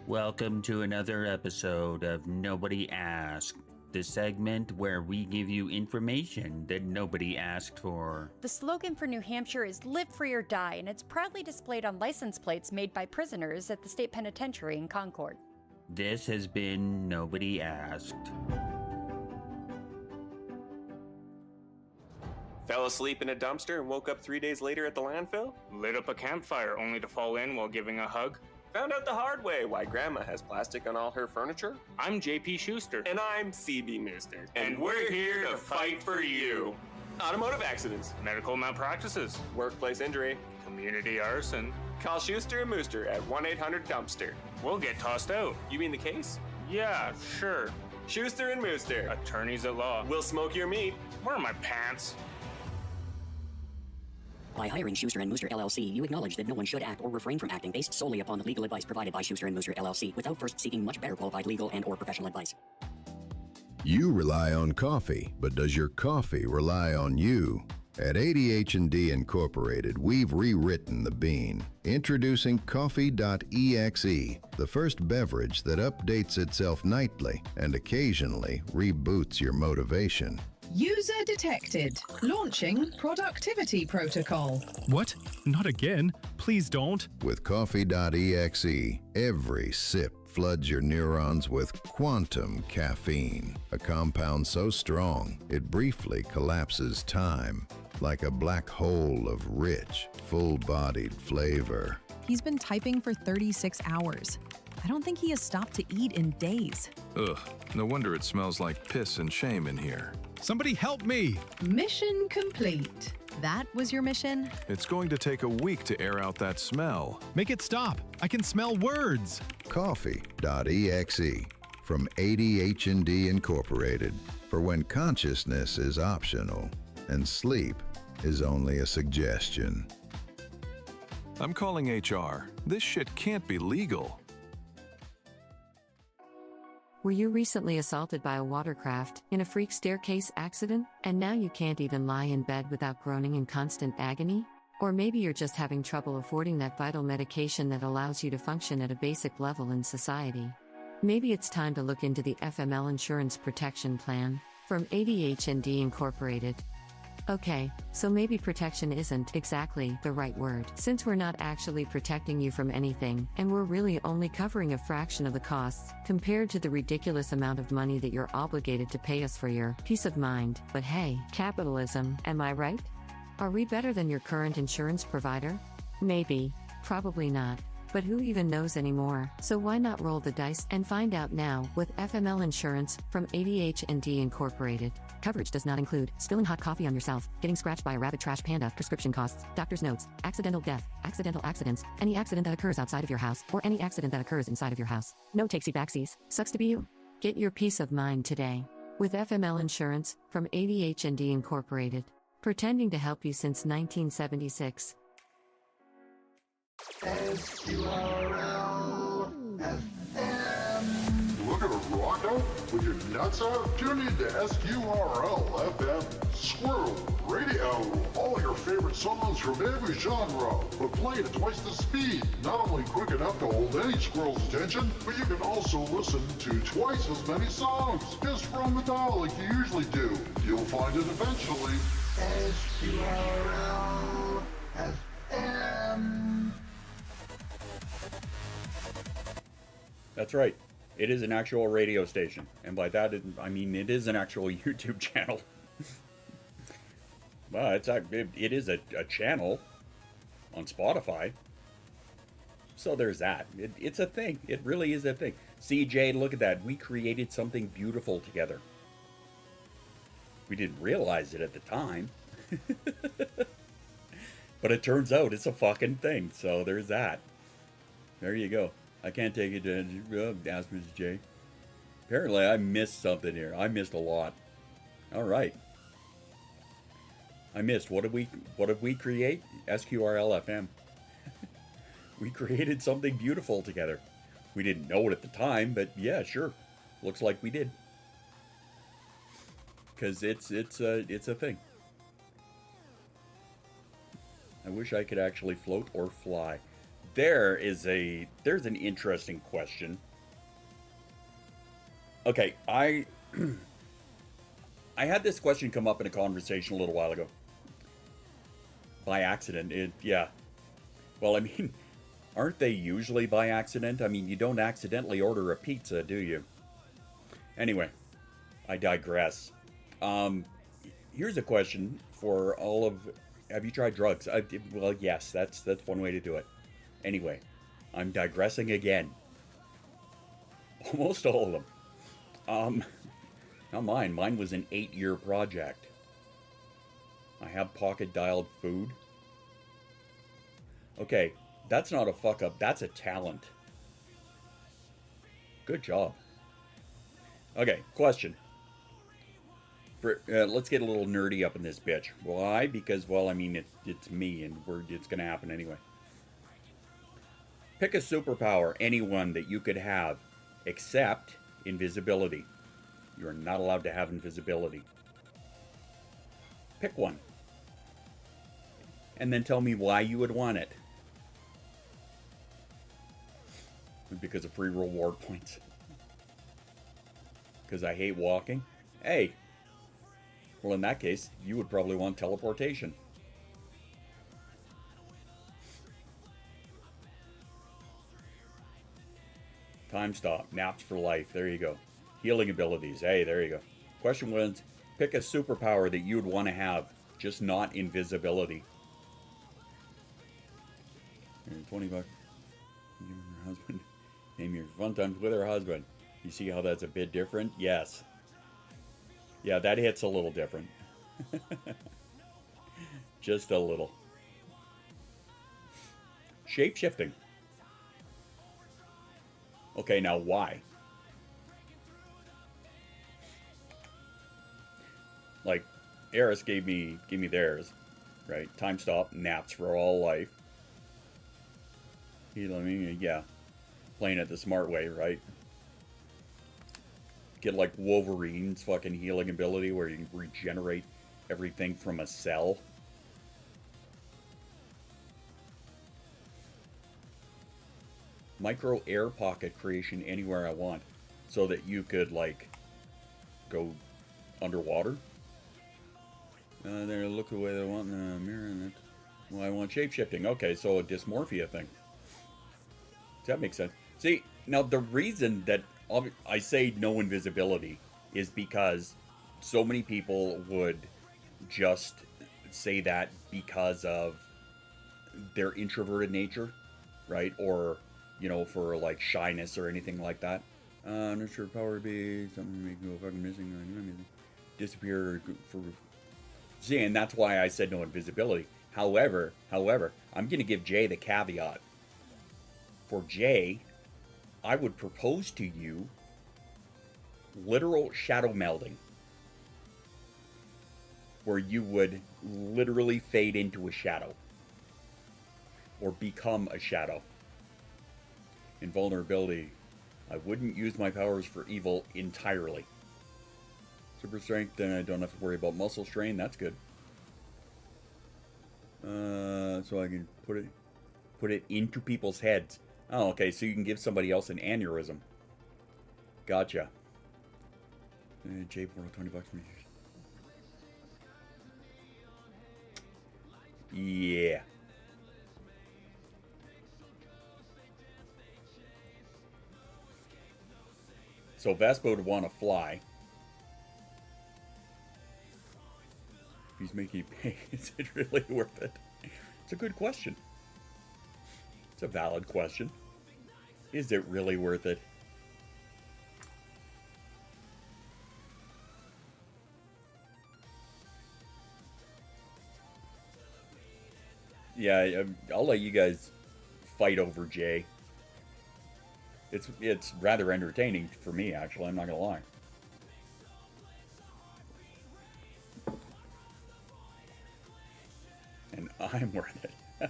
[SPEAKER 9] Welcome to another episode of Nobody Asked, the segment where we give you information that nobody asked for.
[SPEAKER 10] The slogan for New Hampshire is Live Free or Die, and it's proudly displayed on license plates made by prisoners at the state penitentiary in Concord.
[SPEAKER 9] This has been Nobody Asked.
[SPEAKER 2] Fell asleep in a dumpster and woke up 3 days later at the landfill?
[SPEAKER 11] Lit up a campfire only to fall in while giving a hug?
[SPEAKER 2] Found out the hard way why Grandma has plastic on all her furniture?
[SPEAKER 11] I'm JP Schuster.
[SPEAKER 2] And I'm CB Mooster. And we're here to fight for you. Automotive accidents,
[SPEAKER 11] Medical malpractices,
[SPEAKER 2] workplace injury,
[SPEAKER 11] community arson.
[SPEAKER 2] call Schuster and Mooster at 1-800-DUMPSTER.
[SPEAKER 11] We'll get tossed out.
[SPEAKER 2] You mean the case?
[SPEAKER 11] Yeah, sure.
[SPEAKER 2] Schuster and Mooster.
[SPEAKER 11] Attorneys at law.
[SPEAKER 2] We'll smoke your meat.
[SPEAKER 11] Where are my pants?
[SPEAKER 12] By hiring Schuster and Mooster LLC, you acknowledge that no one should act or refrain from acting based solely upon the legal advice provided by Schuster and Mooster LLC, without first seeking much better qualified legal and or professional advice.
[SPEAKER 13] You rely on coffee, but does your coffee rely on you? At ADH&D Incorporated, we've rewritten the bean. Introducing Coffee.exe, the first beverage that updates itself nightly and occasionally reboots your motivation.
[SPEAKER 14] User detected. Launching productivity protocol.
[SPEAKER 15] What? Not again. Please don't.
[SPEAKER 13] With Coffee.exe, every sip floods your neurons with quantum caffeine, a compound so strong it briefly collapses time, like a black hole of rich, full-bodied flavor.
[SPEAKER 16] He's been typing for 36 hours. I don't think he has stopped to eat in days.
[SPEAKER 17] Ugh, no wonder it smells like piss and shame in here.
[SPEAKER 15] Somebody help me!
[SPEAKER 14] Mission complete.
[SPEAKER 16] That was your mission?
[SPEAKER 17] It's going to take a week to air out that smell.
[SPEAKER 15] Make it stop. I can smell words.
[SPEAKER 13] Coffee.exe. from ADHD Incorporated for when consciousness is optional and sleep is only a suggestion.
[SPEAKER 17] I'm calling HR. This shit can't be legal.
[SPEAKER 18] Were you recently assaulted by a watercraft in a freak staircase accident, and now you can't even lie in bed without groaning in constant agony? Or maybe you're just having trouble affording that vital medication that allows you to function at a basic level in society. Maybe it's time to look into the FML Insurance Protection Plan from ADHD Incorporated. Okay, so maybe protection isn't exactly the right word, since we're not actually protecting you from anything, and we're really only covering a fraction of the costs, compared to the ridiculous amount of money that you're obligated to pay us for your peace of mind. But hey, capitalism, am I right? Are we better than your current insurance provider? Maybe. Probably not. But who even knows anymore? So why not roll the dice and find out now with FML Insurance from ADHD Incorporated. Coverage does not include spilling hot coffee on yourself, getting scratched by a rabid trash panda, prescription costs, doctor's notes, accidental death, accidental accidents, any accident that occurs outside of your house, or any accident that occurs inside of your house. No takesy-backsies. Sucks to be you. Get your peace of mind today with FML Insurance from ADHD Incorporated. Pretending to help you since 1976.
[SPEAKER 19] Looking to rock out with your nuts out? Tune in to SQRL FM Squirrel Radio. All your favorite songs from every genre, but played at twice the speed. Not only quick enough to hold any squirrel's attention, but you can also listen to twice as many songs. Just run the dial like you usually do. You'll find it eventually. SQRL FM.
[SPEAKER 4] That's right. It is an actual radio station. And by that, I mean it is an actual YouTube channel. Well, it is a channel on Spotify. So there's that. It's a thing. It really is a thing. CJ, look at that. We created something beautiful together. We didn't realize it at the time. But it turns out it's a fucking thing. So there's that. There you go. I can't take it to ask Mrs. J. Apparently I missed something here. I missed a lot. All right. I missed. What did we create? SQRL FM. We created something beautiful together. We didn't know it at the time, but yeah, sure. Looks like we did. Because it's a thing. I wish I could actually float or fly. There's an interesting question. Okay, I had this question come up in a conversation a little while ago. By accident, yeah. Well, I mean, aren't they usually by accident? I mean, you don't accidentally order a pizza, do you? Anyway, I digress. Here's a question for all of... Have you tried drugs? Well, yes, that's one way to do it. Anyway, I'm digressing again. Almost all of them. Not mine. Mine was an 8-year project. I have pocket-dialed food. Okay, that's not a fuck-up. That's a talent. Good job. Okay, question. Let's get a little nerdy up in this bitch. Why? Because, well, I mean, it's me, and it's going to happen anyway. Pick a superpower, anyone that you could have, except invisibility. You are not allowed to have invisibility. Pick one. And then tell me why you would want it. Because of free reward points. Because I hate walking? Hey. Well, in that case, you would probably want teleportation. Time stop. Naps for life. There you go. Healing abilities. Hey, there you go. Question was, pick a superpower that you'd want to have, just not invisibility. 20 bucks. Give her husband. Name your fun times with her husband. You see how that's a bit different? Yes. Yeah, that hits a little different. Just a little. Shape-shifting. Okay, now why? Eris gave me theirs, right? Time stop, naps for all life. Healing, yeah. Playing it the smart way, right? Get like Wolverine's fucking healing ability where you can regenerate everything from a cell. Micro air pocket creation anywhere I want, so that you could like go underwater. There, look the way they want in the mirror. And it. Well, I want shape-shifting. Okay, so a dysmorphia thing. Does that make sense? See, now the reason that I say no invisibility is because so many people would just say that because of their introverted nature, right? Or, you know, for like shyness or anything like that. Not sure power would be something to make you go fucking missing. Disappear for... See, and that's why I said no invisibility. However, I'm going to give Jay the caveat. For Jay, I would propose to you literal shadow melding. Where you would literally fade into a shadow. Or become a shadow. Invulnerability. I wouldn't use my powers for evil entirely. Super strength, then I don't have to worry about muscle strain. That's good. So I can put it into people's heads. Oh, okay. So you can give somebody else an aneurysm. Gotcha. J Portal, $20 for me. Yeah. So Vespa would want to fly. He's making you pay. Is it really worth it? It's a good question. It's a valid question. Is it really worth it? Yeah, I'll let you guys fight over Jay. It's rather entertaining for me, actually. I'm not gonna lie. And I'm worth it.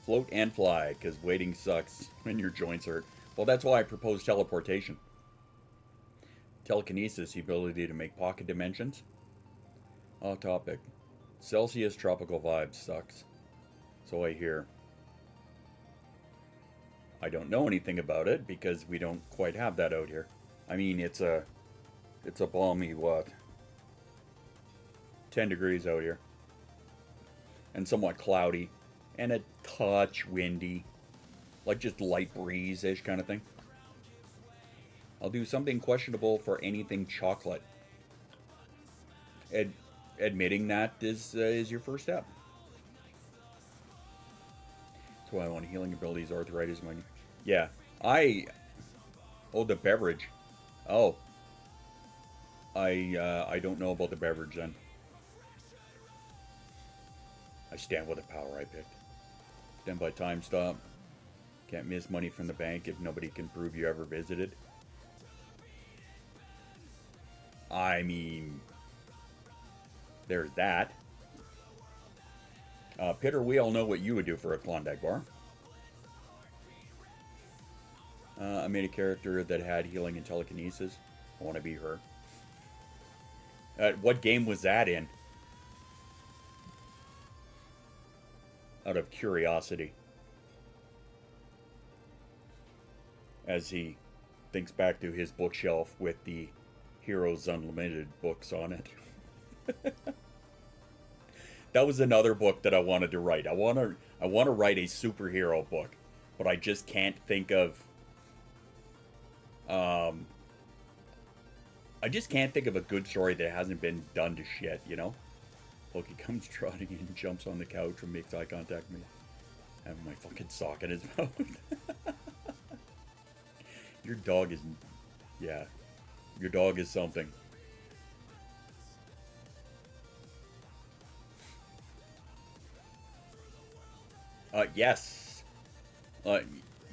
[SPEAKER 4] Float and fly, because waiting sucks when your joints hurt. Well, that's why I proposed teleportation. Telekinesis, the ability to make pocket dimensions. Off topic. Celsius tropical vibes sucks. So I hear. I don't know anything about it because we don't quite have that out here. I mean, it's a balmy, what? 10 degrees out here. And somewhat cloudy. And a touch windy. Like just light breeze-ish kind of thing. I'll do something questionable for anything chocolate. Admitting that is your first step. That's why I want healing abilities, arthritis, money. Yeah, oh, the beverage. Oh, I don't know about the beverage then. I stand with the power I picked. Stand by time stop. Can't miss money from the bank if nobody can prove you ever visited. I mean, there's that. Pitter, we all know what you would do for a Klondike bar. I made a character that had healing and telekinesis. I want to be her. What game was that in? Out of curiosity. As he thinks back to his bookshelf with the Heroes Unlimited books on it. That was another book that I wanted to write. I want to write a superhero book, but I just can't think of I just can't think of a good story that hasn't been done to shit, you know? Loki comes trotting in, jumps on the couch and makes eye contact with me. Having my fucking sock in his mouth. Your dog is... Yeah. Your dog is something. Yes.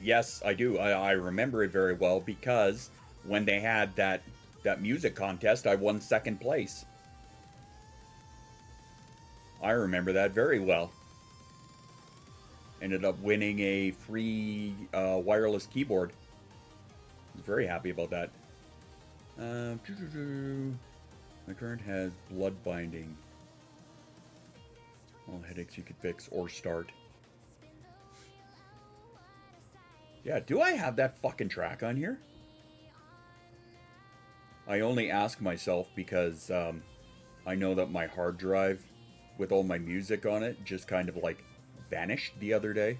[SPEAKER 4] Yes, I do. I remember it very well because when they had that music contest, I won second place. I remember that very well. Ended up winning a free wireless keyboard. I was very happy about that. My current has blood binding. All headaches you could fix or start. Yeah, do I have that fucking track on here? I only ask myself because I know that my hard drive with all my music on it just kind of like vanished the other day.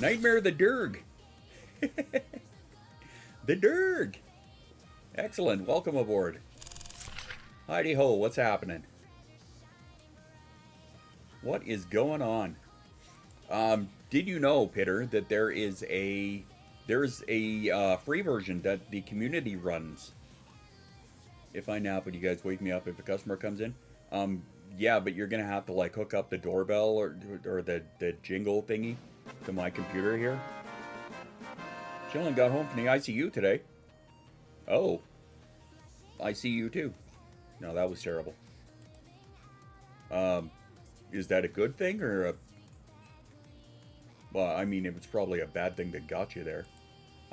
[SPEAKER 4] Nightmare the Durg. The Durg. Excellent. Welcome aboard. Heidi ho, what's happening? What is going on? Did you know, Pitter, that there's a free version that the community runs? If I nap, would you guys wake me up if a customer comes in? Yeah, but you're gonna have to like hook up the doorbell or the jingle thingy to my computer here. Chillin got home from the ICU today. Oh, ICU too. No, that was terrible. Is that a good thing or a... Well, I mean, it was probably a bad thing that got you there.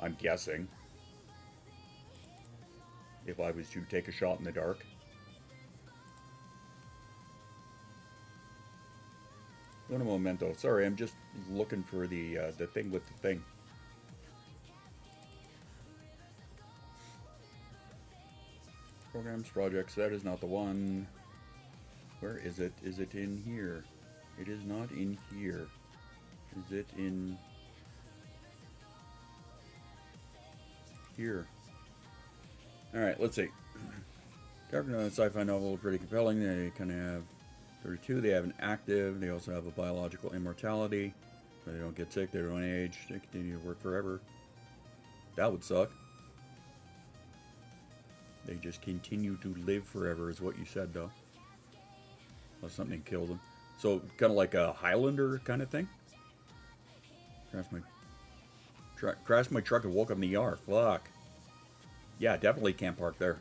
[SPEAKER 4] I'm guessing. If I was to take a shot in the dark. Un momento. Sorry, I'm just looking for the thing with the thing. Programs, projects, that is not the one. Where is it? Is it in here? It is not in here. Is it in here? Alright, let's see. Dark sci-fi novel, pretty compelling. They kind of have 32. They have an active. They also have a biological immortality. They don't get sick. They don't age. They continue to work forever. That would suck. They just continue to live forever is what you said, though. Unless something killed them. So, kind of like a Highlander kind of thing? Crashed my truck and woke up in the ER. Fuck. Yeah, definitely can't park there.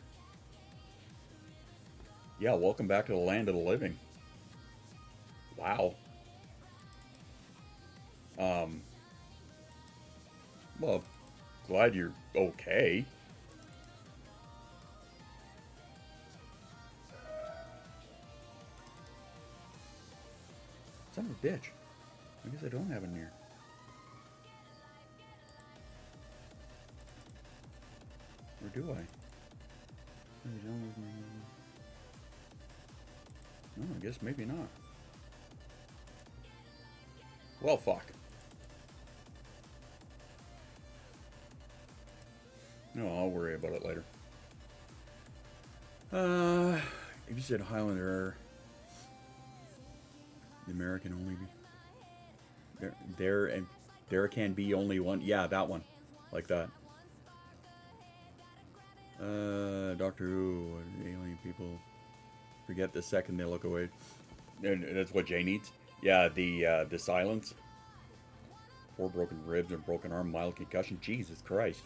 [SPEAKER 4] Yeah, welcome back to the land of the living. Wow. Well, glad you're okay. Son of a bitch. I guess I don't have it in here. Or do I? No, I guess maybe not. Well, fuck. No, I'll worry about it later. If you said Highlander, the American only be there can be only one. Yeah, that one, like that. Doctor Who, alien people forget the second they look away. And that's what Jay needs. Yeah, the silence. 4 broken ribs and broken arm, mild concussion. Jesus Christ.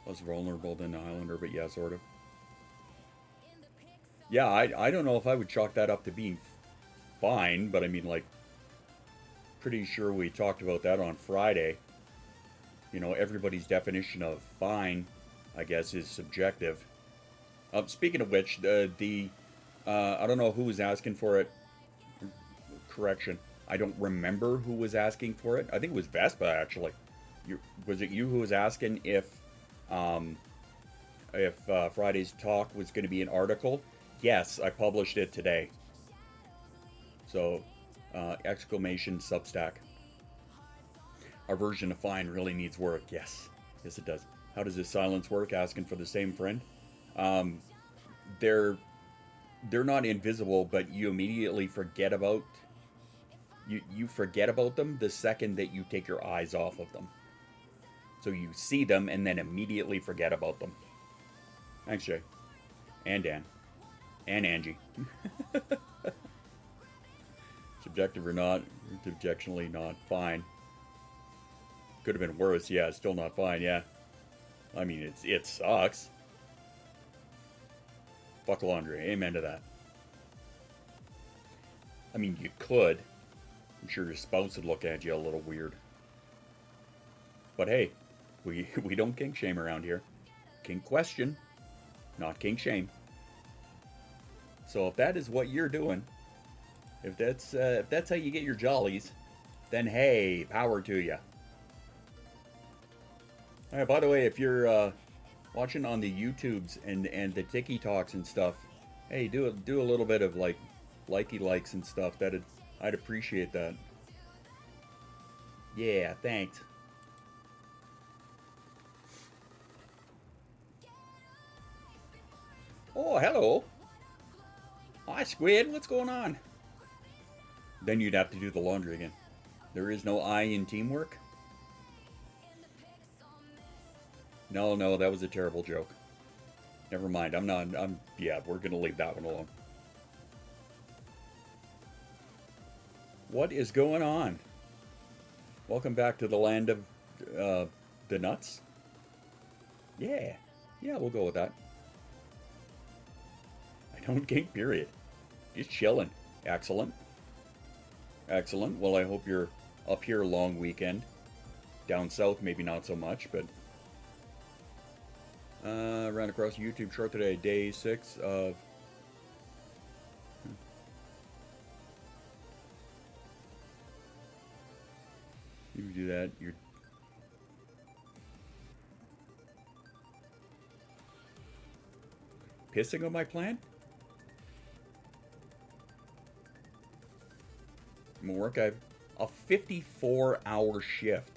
[SPEAKER 4] Less vulnerable than the Highlander, but yeah, sort of. Yeah, I don't know if I would chalk that up to being fine, but I mean, like, pretty sure we talked about that on Friday. You know, everybody's definition of fine, I guess, is subjective. Speaking of which, I don't know who was asking for it. Correction. I don't remember who was asking for it. I think it was Vespa, actually. Was it you who was asking if Friday's talk was going to be an article? Yes, I published it today. So, exclamation Substack. Our version of fine really needs work. Yes. Yes, it does. How does this silence work? Asking for the same friend. They're not invisible, but you immediately forget about... You forget about them the second that you take your eyes off of them. So you see them and then immediately forget about them. Thanks, Jay. And Dan. And Angie. Subjective or not, objectionably not. Fine. Could have been worse. Yeah, still not fine. Yeah. I mean, it sucks. Fuck laundry. Amen to that. I mean, you could. I'm sure your spouse would look at you a little weird. But hey, we don't kink shame around here. Kink question, not kink shame. So if that is what you're doing, if that's how you get your jollies, then hey, power to you. All right. By the way, if you're watching on the YouTubes and the Tiki Talks and stuff, hey, do a little bit of like likey likes and stuff. I'd appreciate that. Yeah, thanks. Oh, hello. Hi, Squid. What's going on? Then you'd have to do the laundry again. There is no I in teamwork? No, that was a terrible joke. Never mind. Yeah, we're going to leave that one alone. What is going on? Welcome back to the land of the nuts. Yeah, we'll go with that. I don't kink, period. Just chilling. Excellent. Excellent. Well, I hope you're up here a long weekend. Down south, maybe not so much, but ran across a YouTube short today, day 6 of you do that, you're pissing on my plant? I'm gonna work a 54-hour shift.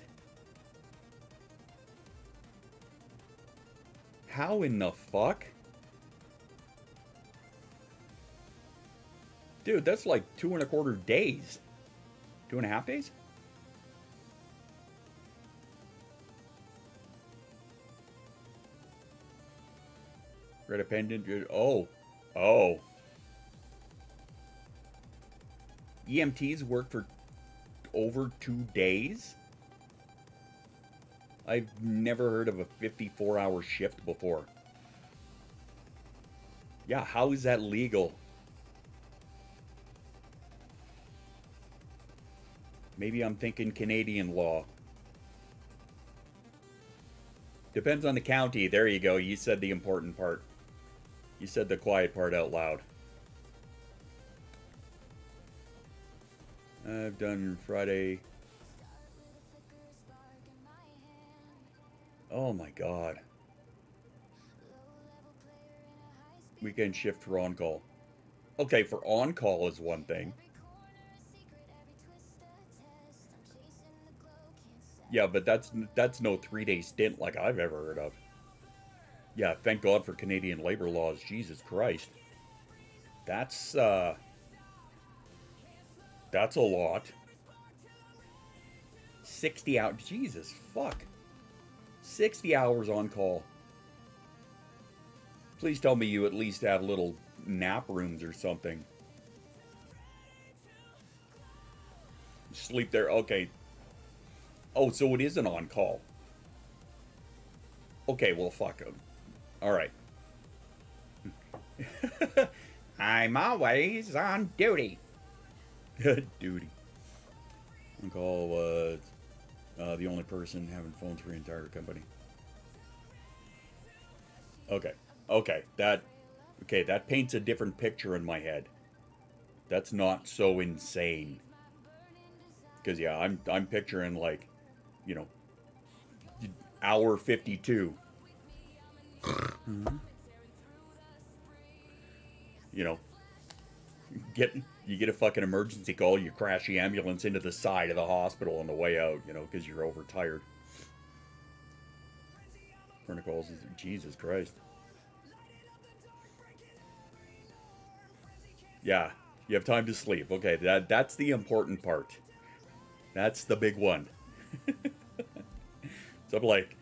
[SPEAKER 4] How in the fuck? Dude, that's like 2.25 days. 2.5 days? Red pendant. Oh. EMTs work for over 2 days? I've never heard of a 54-hour shift before. Yeah, how is that legal? Maybe I'm thinking Canadian law. Depends on the county. There you go. You said the important part. You said the quiet part out loud. I've done Friday. Oh my god. Weekend shift for on-call. Okay, for on-call is one thing. Yeah, but that's no 3-day stint like I've ever heard of. Yeah, thank God for Canadian labor laws. Jesus Christ. That's a lot. 60 hours. Jesus, fuck. 60 hours on call. Please tell me you at least have little nap rooms or something. Sleep there. Okay. Oh, so it is an on-call. Okay, well, fuck them. All right. I'm always on duty. Duty. On-call was the only person having phones for the entire company. Okay, that paints a different picture in my head. That's not so insane. Because yeah, I'm picturing like, you know, hour 52. You know, you get a fucking emergency call, you crash the ambulance into the side of the hospital on the way out, you know, because you're overtired. Calls, Jesus Christ. Yeah, you have time to sleep. Okay, that's the important part. That's the big one. So I'm like,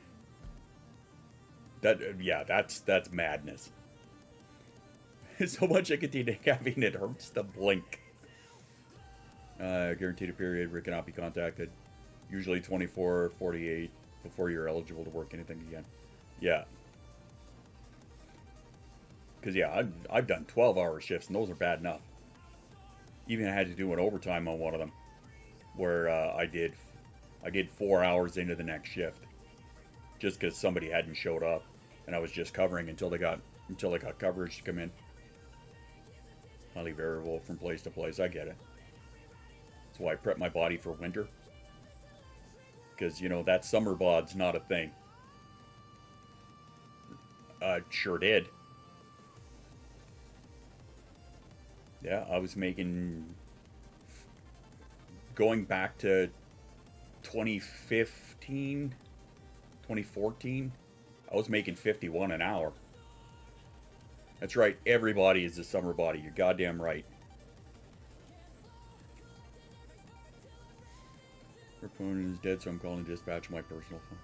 [SPEAKER 4] that's madness. So much nicotine caffeine, it hurts to blink. Guaranteed a period where it cannot be contacted. Usually 24, 48 before you're eligible to work anything again. Yeah. Because, yeah, I've done 12-hour shifts, and those are bad enough. Even I had to do an overtime on one of them, where I did 4 hours into the next shift, just because somebody hadn't showed up, and I was just covering until they got coverage to come in. Highly variable from place to place. I get it. That's why I prep my body for winter. Because, you know, that summer bod's not a thing. Sure did. Yeah, I was making... Going back to 2015, 2014, I was making 51 an hour. That's right, everybody is a summer body. You're goddamn right. Her phone is dead, so I'm calling dispatch my personal phone.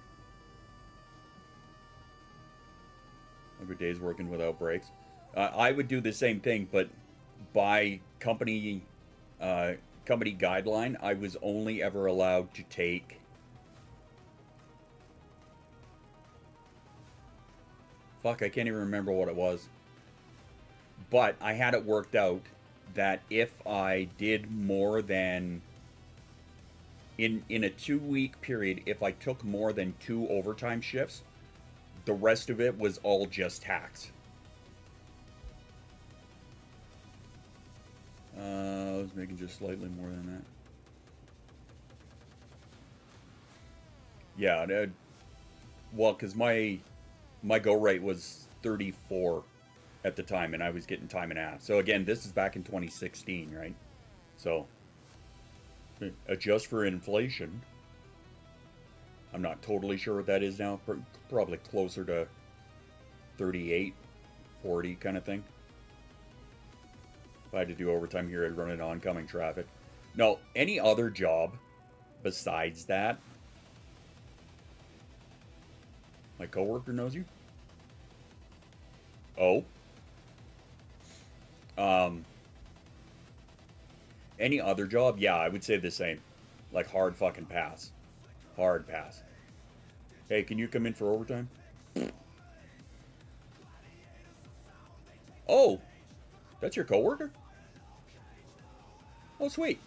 [SPEAKER 4] Every day's working without breaks. I would do the same thing, but by company guideline, I was only ever allowed to take I can't even remember what it was. But I had it worked out that if I did more than in a 2-week period, if I took more than 2 overtime shifts, the rest of it was all just tax. I was making just slightly more than that. Yeah, well, because my go rate was 34 at the time, and I was getting time and a half. So again, this is back in 2016, right? So adjust for inflation. I'm not totally sure what that is now. Probably closer to 38, 40 kind of thing. If I had to do overtime here, I'd run into oncoming traffic. No, any other job besides that. My coworker knows you? Oh. Any other job? Yeah, I would say the same. Like hard fucking pass. Hard pass. Hey, can you come in for overtime? Oh, that's your coworker? Oh, sweet.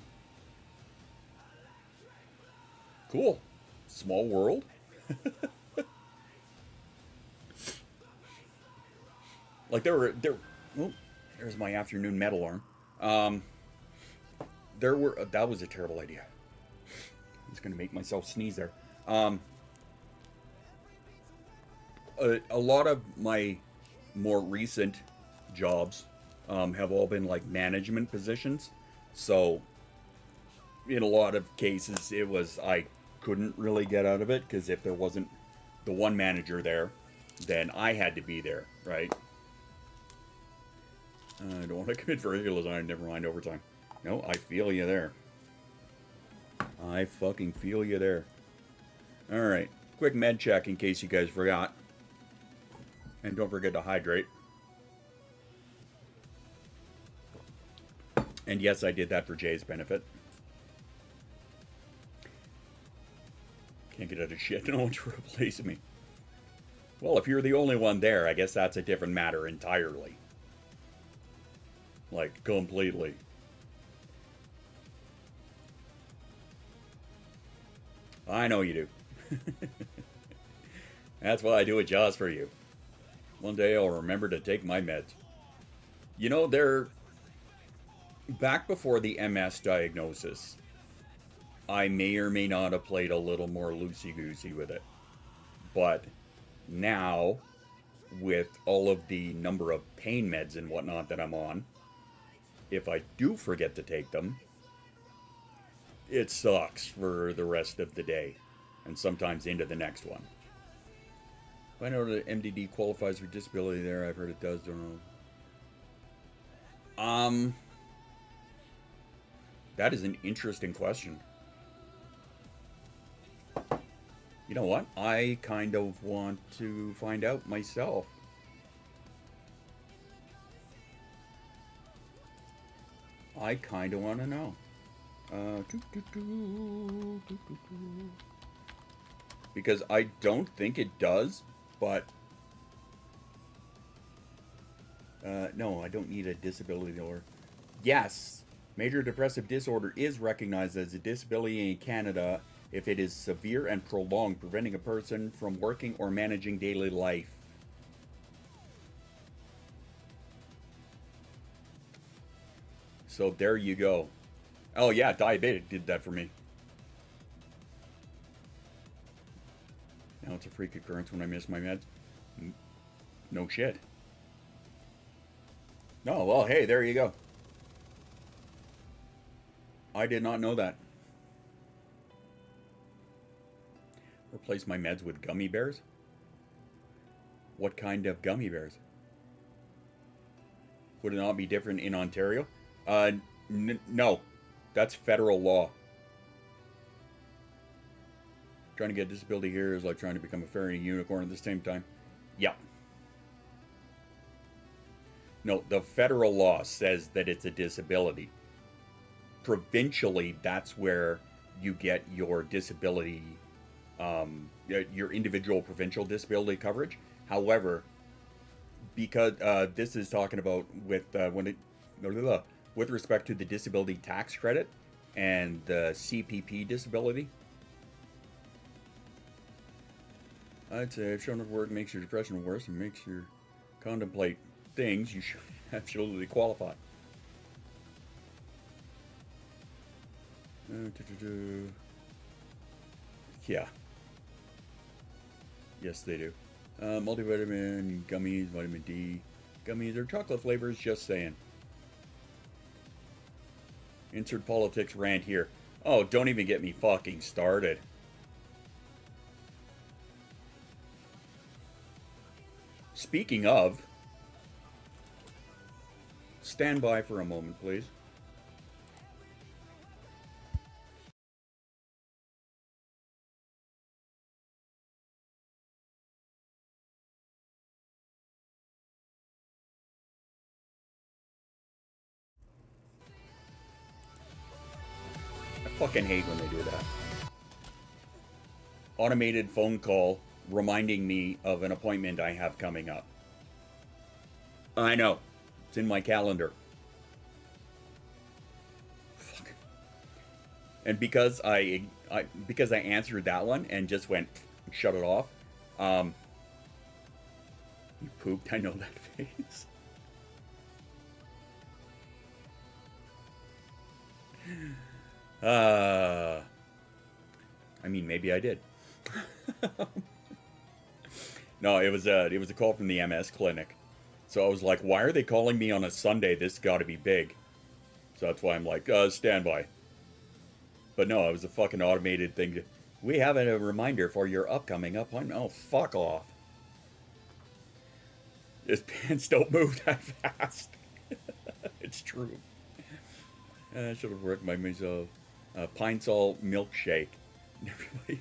[SPEAKER 4] Cool. Small world. Like oh, there's my afternoon metal alarm. That was a terrible idea. I was gonna make myself sneeze there. A lot of my more recent jobs have all been like management positions. So in a lot of cases, it was I couldn't really get out of it because if there wasn't the one manager there, then I had to be there, right? I don't want to commit for regular time, never mind overtime. No, I feel you there. I fucking feel you there. Alright, quick med check in case you guys forgot. And don't forget to hydrate. And yes, I did that for Jay's benefit. Can't get out of shit, no one to replace me. Well, if you're the only one there, I guess that's a different matter entirely. Like, completely. I know you do. That's why I do it just for you. One day I'll remember to take my meds. You know, they're... Back before the MS diagnosis, I may or may not have played a little more loosey-goosey with it. But now, with all of the number of pain meds and whatnot that I'm on, if I do forget to take them, it sucks for the rest of the day, and sometimes into the next one. I know that MDD qualifies for disability there. I've heard it does, don't know. That is an interesting question. You know what? I kind of want to find out myself. I kind of want to know. Because I don't think it does, but No, I don't need a disability disorder. Yes, major depressive disorder is recognized as a disability in Canada if it is severe and prolonged, preventing a person from working or managing daily life. So there you go. Oh yeah, diabetic did that for me. Now it's a freak occurrence when I miss my meds. No shit. No, well, hey, there you go. I did not know that. Replace my meds with gummy bears? What kind of gummy bears? Would it not be different in Ontario? No. That's federal law. Trying to get a disability here is like trying to become a fairy and a unicorn at the same time. Yeah. No, the federal law says that it's a disability. Provincially, that's where you get your disability, your individual provincial disability coverage. However, because this is talking about with respect to the disability tax credit and the CPP disability. I'd say if shown of work makes your depression worse and makes you contemplate things, you should absolutely qualify. Yeah. Yes, they do. Multivitamin, gummies, vitamin D. Gummies are chocolate flavors, just saying. Insert politics rant here. Oh, don't even get me fucking started. Speaking of, stand by for a moment, please. I fucking hate when they do that. Automated phone call reminding me of an appointment I have coming up. I know. It's in my calendar. Fuck. And because I answered that one and just went shut it off, you pooped, I know that face. I mean, maybe I did. No, it was a call from the MS clinic. So I was like, why are they calling me on a Sunday? This got to be big. So that's why I'm like, stand by. But no, it was a fucking automated thing. We have a reminder for your upcoming appointment. Oh, fuck off. His pants don't move that fast. It's true. I should have worked by myself. Pine Sol milkshake. Everybody.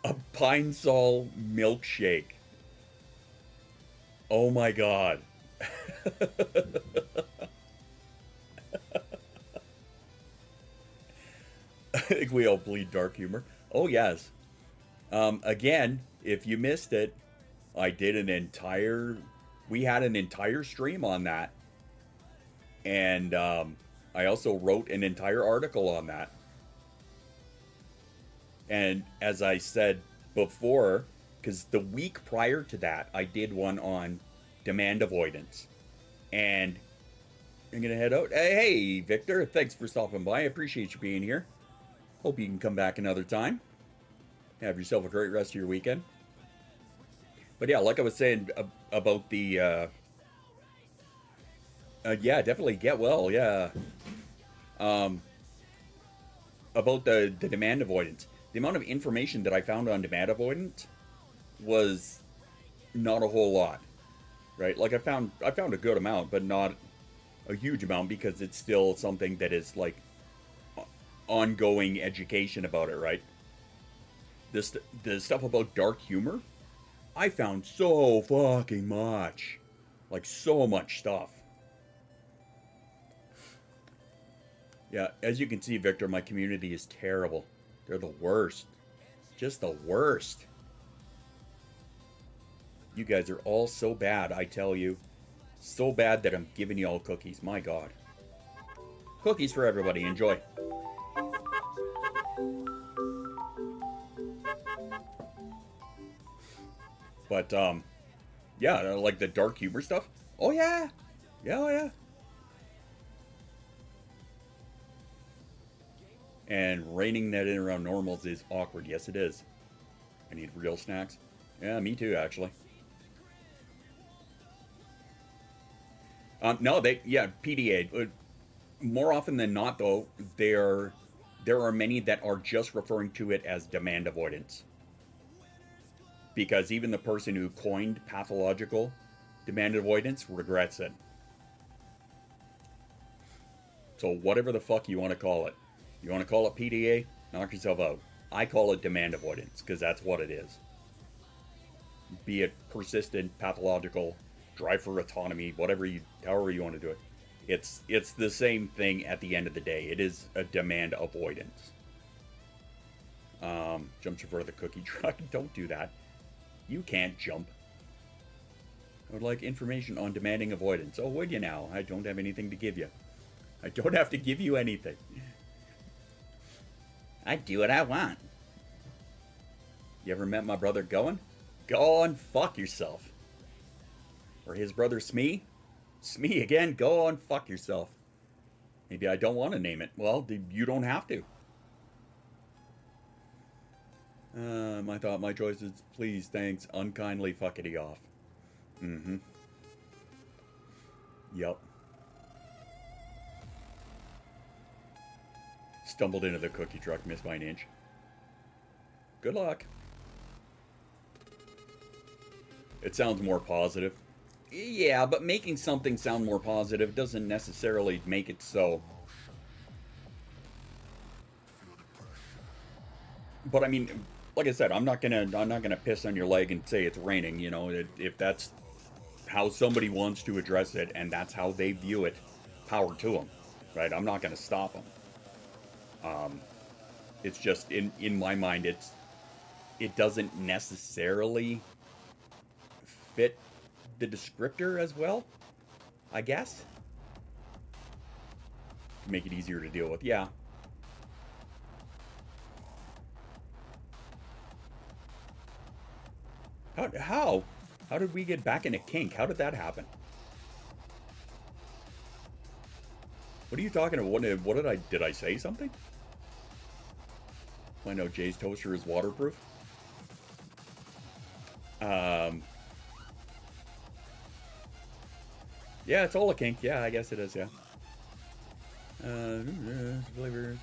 [SPEAKER 4] A Pine Sol milkshake. Oh my god. I think we all bleed dark humor. Oh yes. Again, if you missed it, we had an entire stream on that. And I also wrote an entire article on that. And as I said before, because the week prior to that, I did one on demand avoidance. And I'm going to head out. Hey, Victor, thanks for stopping by. I appreciate you being here. Hope you can come back another time. Have yourself a great rest of your weekend. But yeah, like I was saying about the... yeah, definitely get well, yeah. About the demand avoidance. The amount of information that I found on demand avoidance was not a whole lot, right? Like I found a good amount, but not a huge amount because it's still something that is like ongoing education about it, right? The stuff about dark humor, I found so fucking much, like so much stuff. Yeah, as you can see, Victor, my community is terrible. They're the worst. Just the worst. You guys are all so bad, I tell you. So bad that I'm giving you all cookies. My God. Cookies for everybody. Enjoy. But, yeah, like the dark humor stuff. Oh, yeah. Yeah, oh, yeah. And reining that in around normals is awkward. Yes, it is. I need real snacks. Yeah, me too, actually. No, PDA. More often than not, though, there are many that are just referring to it as demand avoidance. Because even the person who coined pathological demand avoidance regrets it. So whatever the fuck you want to call it. You want to call it PDA? Knock yourself out. I call it demand avoidance, because that's what it is. Be it persistent, pathological, drive for autonomy, however you want to do it. It's the same thing at the end of the day. It is a demand avoidance. Jumps in front of the cookie truck. Don't do that. You can't jump. I would like information on demanding avoidance. Oh, would you now? I don't have anything to give you. I don't have to give you anything. I do what I want. You ever met my brother Goen? Go and fuck yourself. Or his brother Smee? Smee again, go and fuck yourself. Maybe I don't want to name it. Well, you don't have to. My thought, my choices, please, thanks, unkindly fuckity off. Mm-hmm. Yup. Stumbled into the cookie truck, missed by an inch. Good luck. It sounds more positive. Yeah, but making something sound more positive doesn't necessarily make it so. But I mean, like I said, I'm not gonna piss on your leg and say it's raining. You know, if that's how somebody wants to address it and that's how they view it, power to them, right? I'm not gonna stop them. It's just in my mind, it doesn't necessarily fit the descriptor as well, I guess. Make it easier to deal with. Yeah. How did we get back into kink? How did that happen? What are you talking about? Did I say something? I know Jay's toaster is waterproof. Yeah, it's all a kink. Yeah, I guess it is, yeah. Flavors.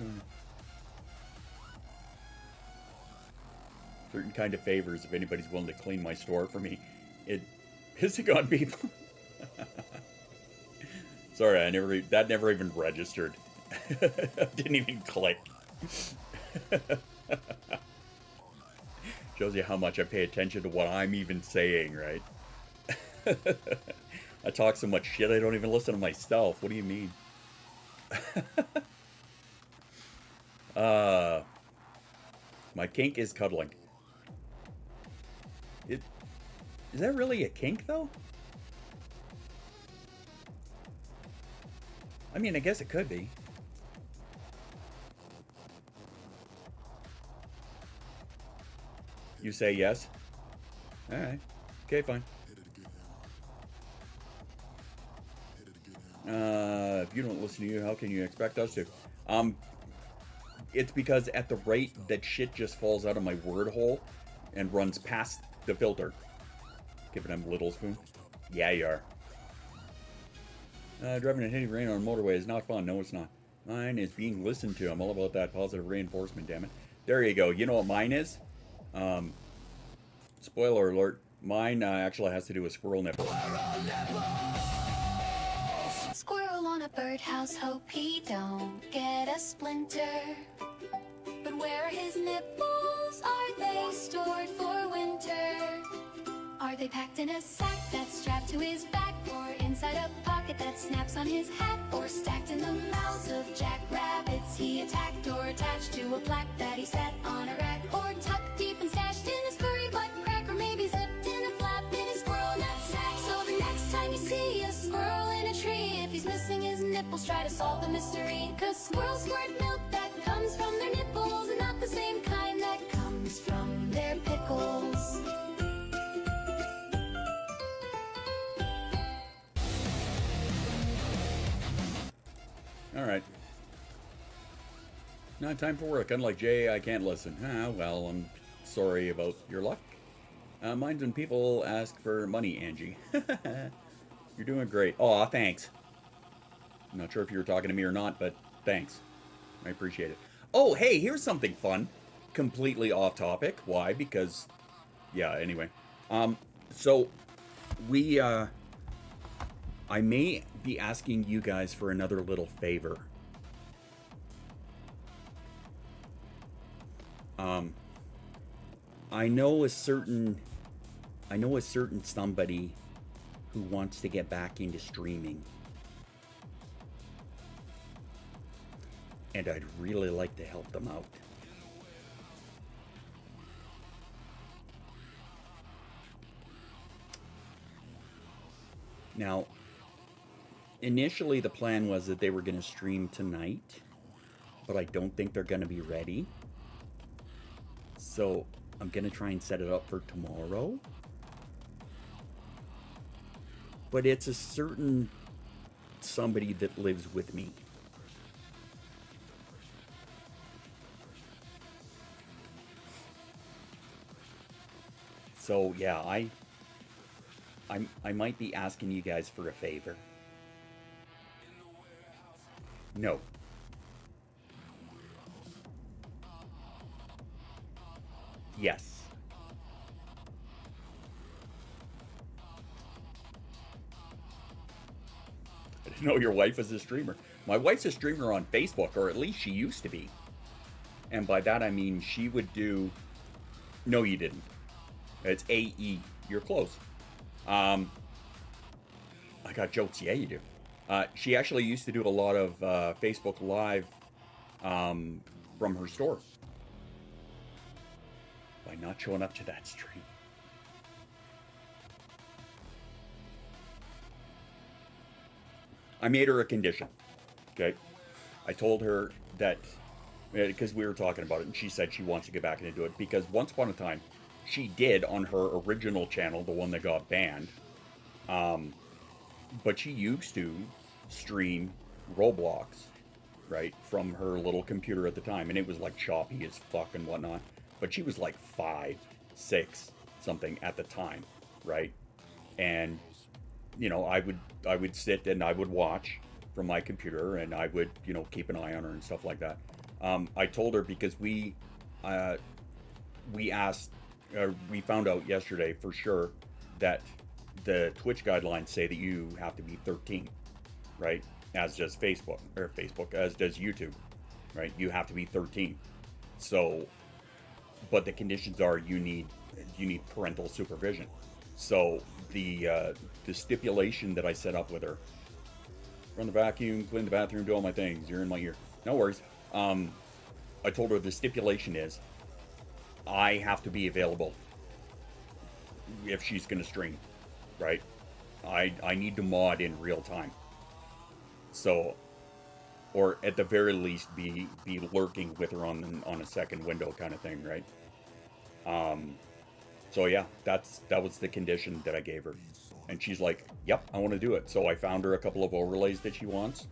[SPEAKER 4] Certain kind of favors if anybody's willing to clean my store for me. It pissing on people. Sorry, that never even registered. Didn't even click. Shows you how much I pay attention to what I'm even saying, right? I talk so much shit I don't even listen to myself. What do you mean? My kink is cuddling. Is that really a kink, though? I mean, I guess it could be. You say yes? Alright. Okay, fine. If you don't listen to you, how can you expect us to? It's because at the rate that shit just falls out of my word hole and runs past the filter. Giving him a little spoon. Yeah, you are. Driving in heavy rain on a motorway is not fun. No, it's not. Mine is being listened to. I'm all about that positive reinforcement, damn it. There you go. You know what mine is? Spoiler alert. Mine actually has to do with squirrel nipple.
[SPEAKER 1] Squirrel on a birdhouse, hope he don't get a splinter. But where are his nipples? Are they stored for winter? Are they packed in a sack that's strapped to his back? Or inside a pocket that snaps on his hat? Or stacked in the mouths of jackrabbits he attacked? Or attached to a plaque that he set on a rack? Or tucked deep and stashed in his furry butt crack? Or maybe zipped in a flap in his nipples try to solve the mystery. Cause squirrels squirt milk that comes from their nipples, and not the same kind that comes from their pickles.
[SPEAKER 4] Alright. Now time for work. Unlike Jay, I can't listen. Ah, well, I'm sorry about your luck. Mine's when people ask for money, Angie. You're doing great. Aw, thanks. I'm not sure if you were talking to me or not, but thanks. I appreciate it. Oh, hey, here's something fun. Completely off topic. Why? Because, yeah, anyway. So, I may be asking you guys for another little favor. I know a certain somebody who wants to get back into streaming. And I'd really like to help them out. Now, initially the plan was that they were going to stream tonight, but I don't think they're going to be ready. So I'm going to try and set it up for tomorrow. But it's a certain somebody that lives with me. So yeah, I might be asking you guys for a favor. No. Yes. I didn't know your wife was a streamer. My wife's a streamer on Facebook, or at least she used to be. And by that I mean she would do... No, you didn't. It's AE. You're close. I got jokes. Yeah, you do. She actually used to do a lot of Facebook Live from her store. By not showing up to that stream. I made her a condition. Okay? I told her that, because we were talking about it, and she said she wants to get back into it, because once upon a time, she did on her original channel, the one that got banned. But she used to stream Roblox, right, from her little computer at the time, and it was like choppy as fuck and whatnot. But she was like 5, 6, something at the time, right? And you know, I would sit and I would watch from my computer, and I would, you know, keep an eye on her and stuff like that. I told her because we found out yesterday for sure that the Twitch guidelines say that you have to be 13, right? As does Facebook, as does YouTube, right? You have to be 13. So, but the conditions are you need parental supervision. So the stipulation that I set up with her: run the vacuum, clean the bathroom, do all my things. You're in my ear. No worries. I told her the stipulation is I have to be available if she's going to stream, right? I need to mod in real time. So, or at the very least be lurking with her on a second window kind of thing, right? So yeah, that was the condition that I gave her. And she's like, yep, I want to do it. So I found her a couple of overlays that she wants.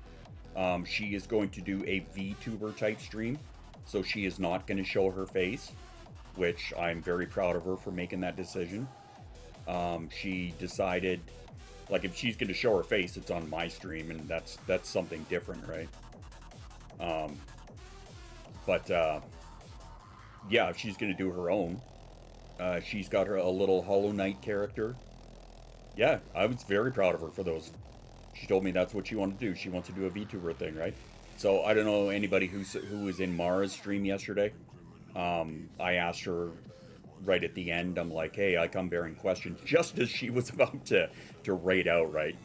[SPEAKER 4] She is going to do a VTuber type stream. So she is not going to show her face, which I'm very proud of her for making that decision. She decided, like, if she's going to show her face, it's on my stream, and that's something different, right? Yeah, if she's going to do her own. She's got a little Hollow Knight character. Yeah, I was very proud of her for those. She told me that's what she wanted to do. She wants to do a VTuber thing, right? So I don't know anybody who was in Mara's stream yesterday. I asked her right at the end. I'm like, hey, I come bearing questions, just as she was about to raid out, right?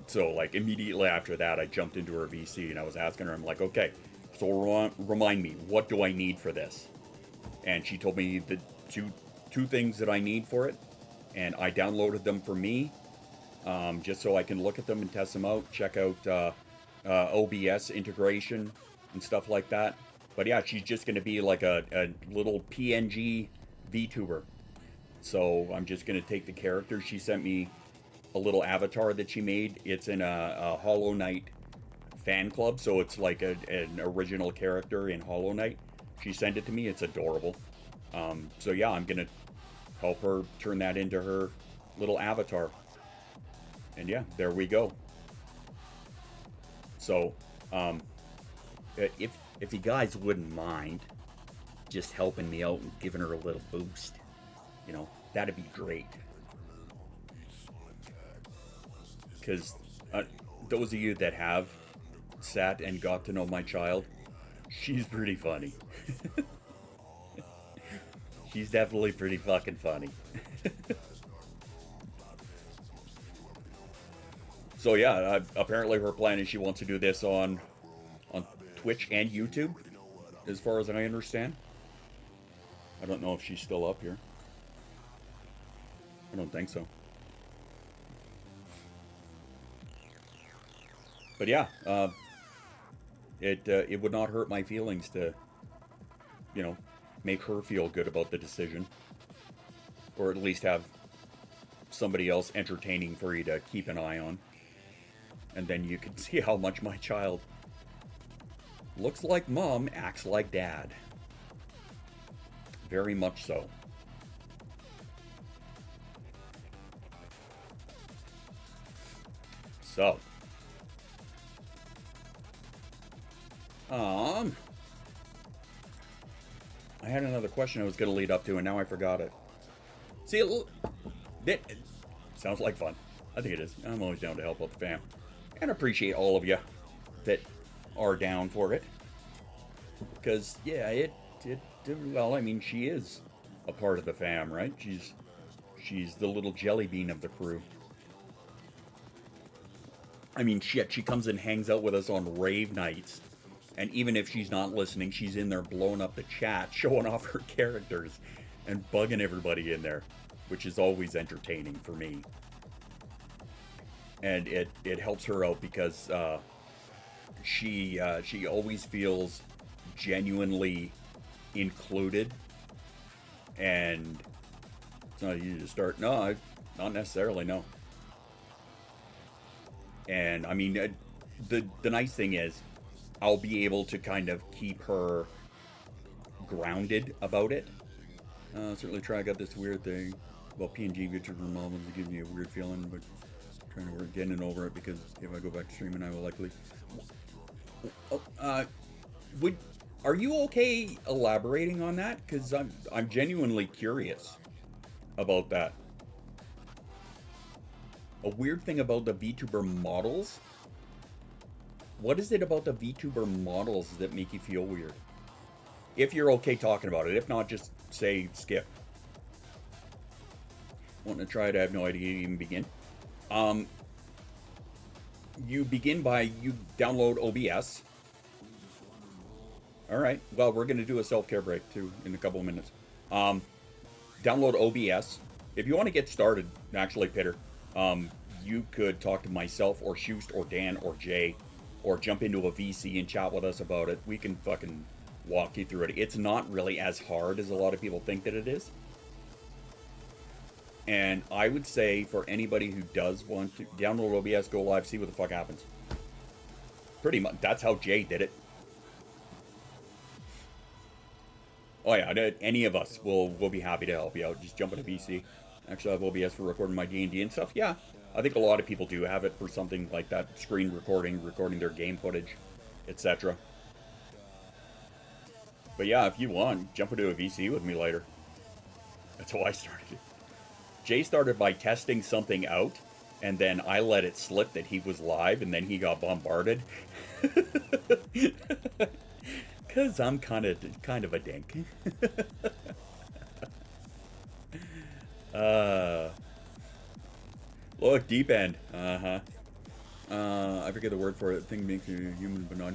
[SPEAKER 4] So like immediately after that, I jumped into her VC and I was asking her. I'm like, okay, so remind me, what do I need for this? And she told me the two things that I need for it, and I downloaded them for me, just so I can look at them and test them out, check out OBS integration and stuff like that. But yeah, she's just going to be like a little PNG VTuber. So I'm just going to take the character. She sent me a little avatar that she made. It's in a Hollow Knight fan club, so it's like an original character in Hollow Knight. She sent it to me. It's adorable. So yeah, I'm going to help her turn that into her little avatar. And yeah, there we go. So, if you guys wouldn't mind just helping me out and giving her a little boost, you know, that'd be great. Because those of you that have sat and got to know my child, she's pretty funny. She's definitely pretty fucking funny. So yeah, apparently her plan is she wants to do this on Twitch and YouTube, as far as I understand. I don't know if she's still up here. I don't think so. But yeah, it would not hurt my feelings to, you know, make her feel good about the decision, or at least have somebody else entertaining for you to keep an eye on. And then you can see how much my child looks like mom, acts like dad. Very much so. So. I had another question I was going to lead up to, and now I forgot it. See, it sounds like fun. I think it is. I'm always down to help out the fam. And appreciate all of you that are down for it. Because, yeah, well, I mean, she is a part of the fam, right? She's the little jelly bean of the crew. I mean, shit, she comes and hangs out with us on rave nights. And even if she's not listening, she's in there blowing up the chat, showing off her characters, and bugging everybody in there, which is always entertaining for me. And it helps her out because she always feels genuinely included, and it's not easy to start. No, not necessarily. No. And I mean, the nice thing is, I'll be able to kind of keep her grounded about it. Certainly try. I got this weird thing about PNG VTuber moments. It gives me a weird feeling, but trying to work getting over it, because if I go back to streaming, I will likely. Are you okay elaborating on that? Because I'm genuinely curious about that. A weird thing about the VTuber models. What is it about the VTuber models that make you feel weird? If you're okay talking about it. If not, just say skip. Wanting to try it, I have no idea how to even begin. You begin by, you download OBS. Alright, well, we're going to do a self-care break, too, in a couple of minutes. Download OBS. If you want to get started, actually, Pitter, you could talk to myself, or Shoost, or Dan, or Jay, or jump into a VC and chat with us about it. We can fucking walk you through it. It's not really as hard as a lot of people think that it is. And I would say for anybody who does want to download OBS, go live, see what the fuck happens. Pretty much, that's how Jay did it. Oh yeah, any of us will be happy to help you out. Just jump into VC. Actually, I have OBS for recording my D&D and stuff. Yeah, I think a lot of people do have it for something like that. Screen recording their game footage, etc. But yeah, if you want, jump into a VC with me later. That's how I started it. Jay started by testing something out, and then I let it slip that he was live, and then he got bombarded. Cause I'm kind of a dink. Look, deep end. I forget the word for it. Thing makes you human, but not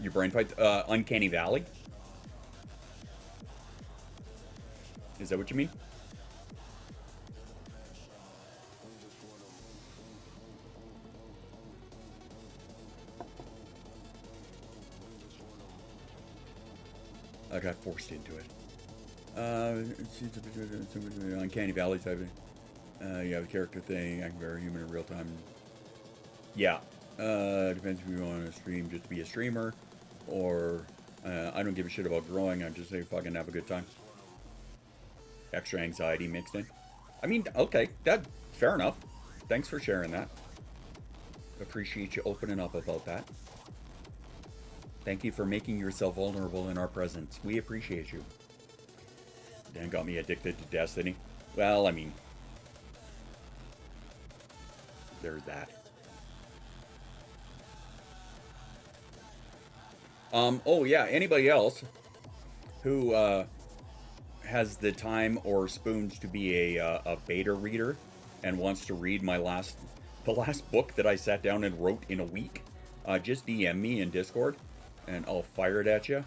[SPEAKER 4] your brain fight. Uncanny Valley. Is that what you mean? I got forced into it. Uncanny Valley type thing. You have a character thing. I can vary human in real time. Yeah. Depends if you want to stream just to be a streamer, or I don't give a shit about growing. I just say fucking have a good time. Extra anxiety mixed in. I mean, okay, that fair enough. Thanks for sharing that. Appreciate you opening up about that. Thank you for making yourself vulnerable in our presence. We appreciate you. Dan got me addicted to Destiny. Well, I mean, there's that. Oh yeah, anybody else who has the time or spoons to be a beta reader and wants to read the last book that I sat down and wrote in a week, just DM me in Discord and I'll fire it at you.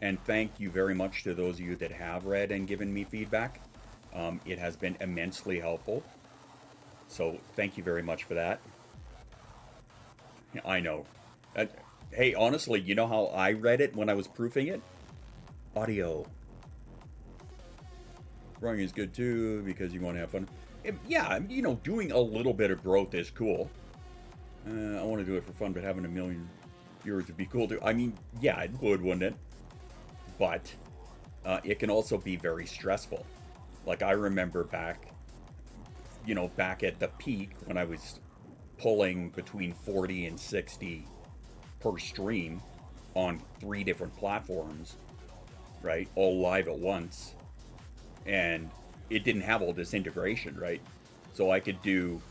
[SPEAKER 4] And thank you very much to those of you that have read and given me feedback. It has been immensely helpful. So thank you very much for that. I know. Hey, honestly, you know how I read it when I was proofing it? Audio. Writing is good too, because you want to have fun. Yeah, you know, doing a little bit of growth is cool. I want to do it for fun, but having 1 million viewers would be cool too. I mean, yeah, it would, wouldn't it? But it can also be very stressful. Like, I remember back at the peak when I was pulling between 40 and 60 per stream on 3 different platforms, right? All live at once. And it didn't have all this integration, right? So I could go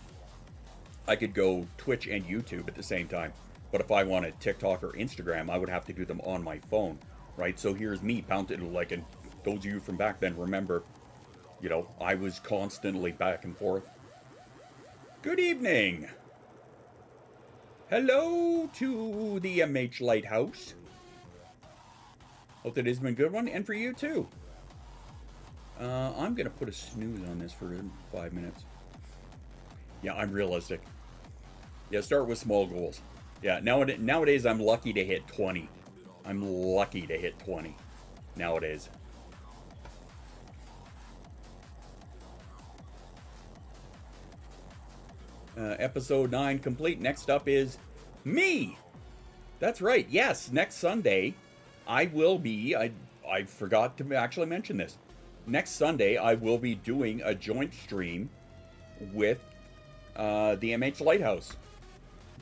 [SPEAKER 4] Twitch and YouTube at the same time. But if I wanted TikTok or Instagram, I would have to do them on my phone, right? So here's me bouncing, like, and those of you from back then remember, you know, I was constantly back and forth. Good evening. Hello to the MH Lighthouse. Hope that has been a good one, and for you too. I'm gonna put a snooze on this for 5 minutes. Yeah, I'm realistic. Yeah, start with small goals. Yeah, nowadays I'm lucky to hit 20. I'm lucky to hit 20 nowadays. Episode 9 complete. Next up is me. That's right. Yes, next Sunday I will be, I forgot to actually mention this. Next Sunday I will be doing a joint stream with the MH Lighthouse.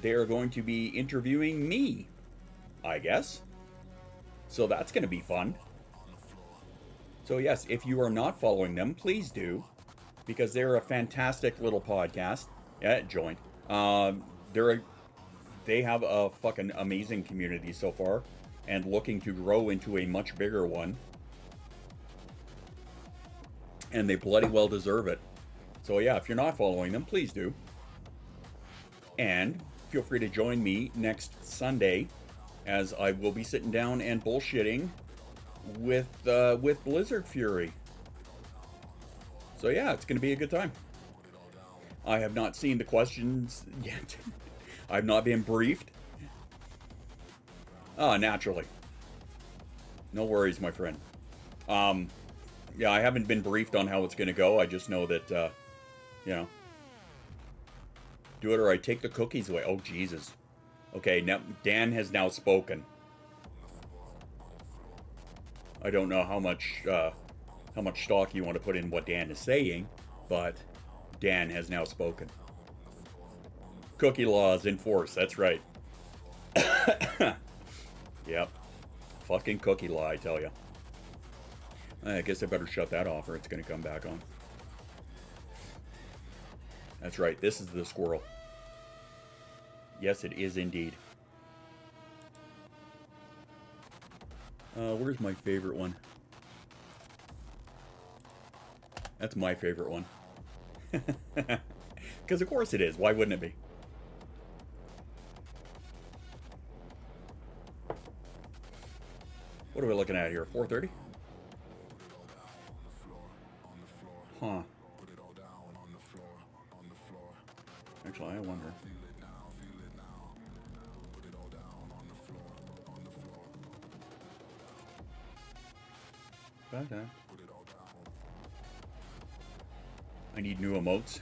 [SPEAKER 4] They are going to be interviewing me, I guess. So that's going to be fun. So yes, if you are not following them, please do, because they're a fantastic little podcast. Yeah, joint. They have a fucking amazing community so far, and looking to grow into a much bigger one. And they bloody well deserve it. So yeah, if you're not following them, please do. And feel free to join me next Sunday, as I will be sitting down and bullshitting with Blizzard Fury. So yeah, it's going to be a good time. I have not seen the questions yet. I've not been briefed. Naturally. No worries, my friend. Yeah, I haven't been briefed on how it's going to go. I just know that, you know, do it or I take the cookies away. Oh, Jesus. Okay, now Dan has now spoken. I don't know how much stock you want to put in what Dan is saying, but Dan has now spoken. Cookie laws in force, that's right. Yep. Fucking cookie law, I tell you. I guess I better shut that off or it's going to come back on. That's right, this is the squirrel. Yes, it is indeed. Where's my favorite one? That's my favorite one. Because of course it is. Why wouldn't it be? What are we looking at here? 4:30? Huh. Actually, I wonder. I need new emotes.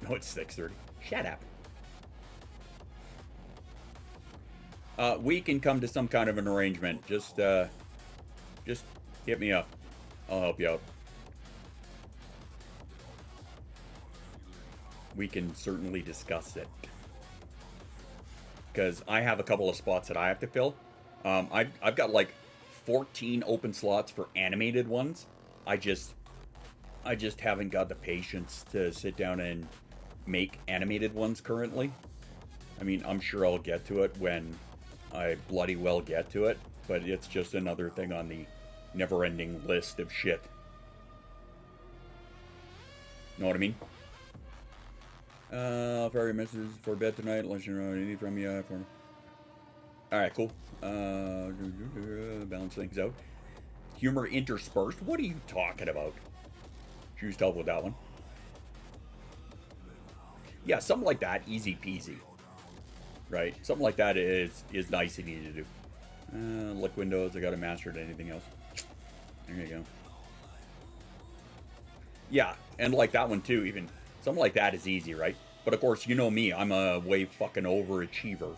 [SPEAKER 4] No, it's 6:30. Shut up. We can come to some kind of an arrangement. Just hit me up. I'll help you out. We can certainly discuss it. Because I have a couple of spots that I have to fill. I've got like 14 open slots for animated ones. I just haven't got the patience to sit down and make animated ones currently. I mean, I'm sure I'll get to it when I bloody well get to it, but it's just another thing on the never-ending list of shit. Know what I mean? Fairy messages for bed tonight, unless you know anything from you. Alright, cool. Balance things out. Humor interspersed? What are you talking about? Choose to help with that one. Yeah, something like that, easy peasy. Right? Something like that is nice and easy to do. Look windows, I gotta master it. Anything else? There you go. Yeah, and like that one too, even. Something like that is easy, right? But of course, you know me, I'm a way fucking overachiever.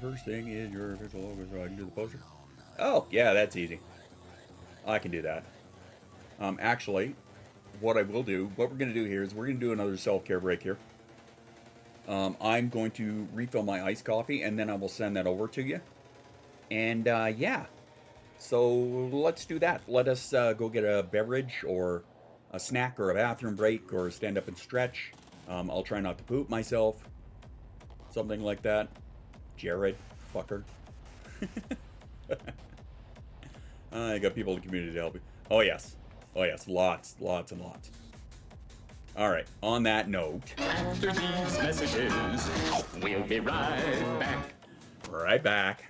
[SPEAKER 4] First thing is your official logo, so I can do the poster. Oh, yeah, that's easy. I can do that. Actually, what I will do, what we're going to do here is we're going to do another self-care break here. I'm going to refill my iced coffee, and then I will send that over to you. And, yeah. So, let's do that. Let us go get a beverage, or a snack, or a bathroom break, or stand up and stretch. I'll try not to poop myself. Something like that. Jared, fucker. I got people in the community to help you. Oh, yes. Oh, yes. Lots and lots. All right. On that note.
[SPEAKER 8] After these messages, we'll be right back.
[SPEAKER 4] Right back.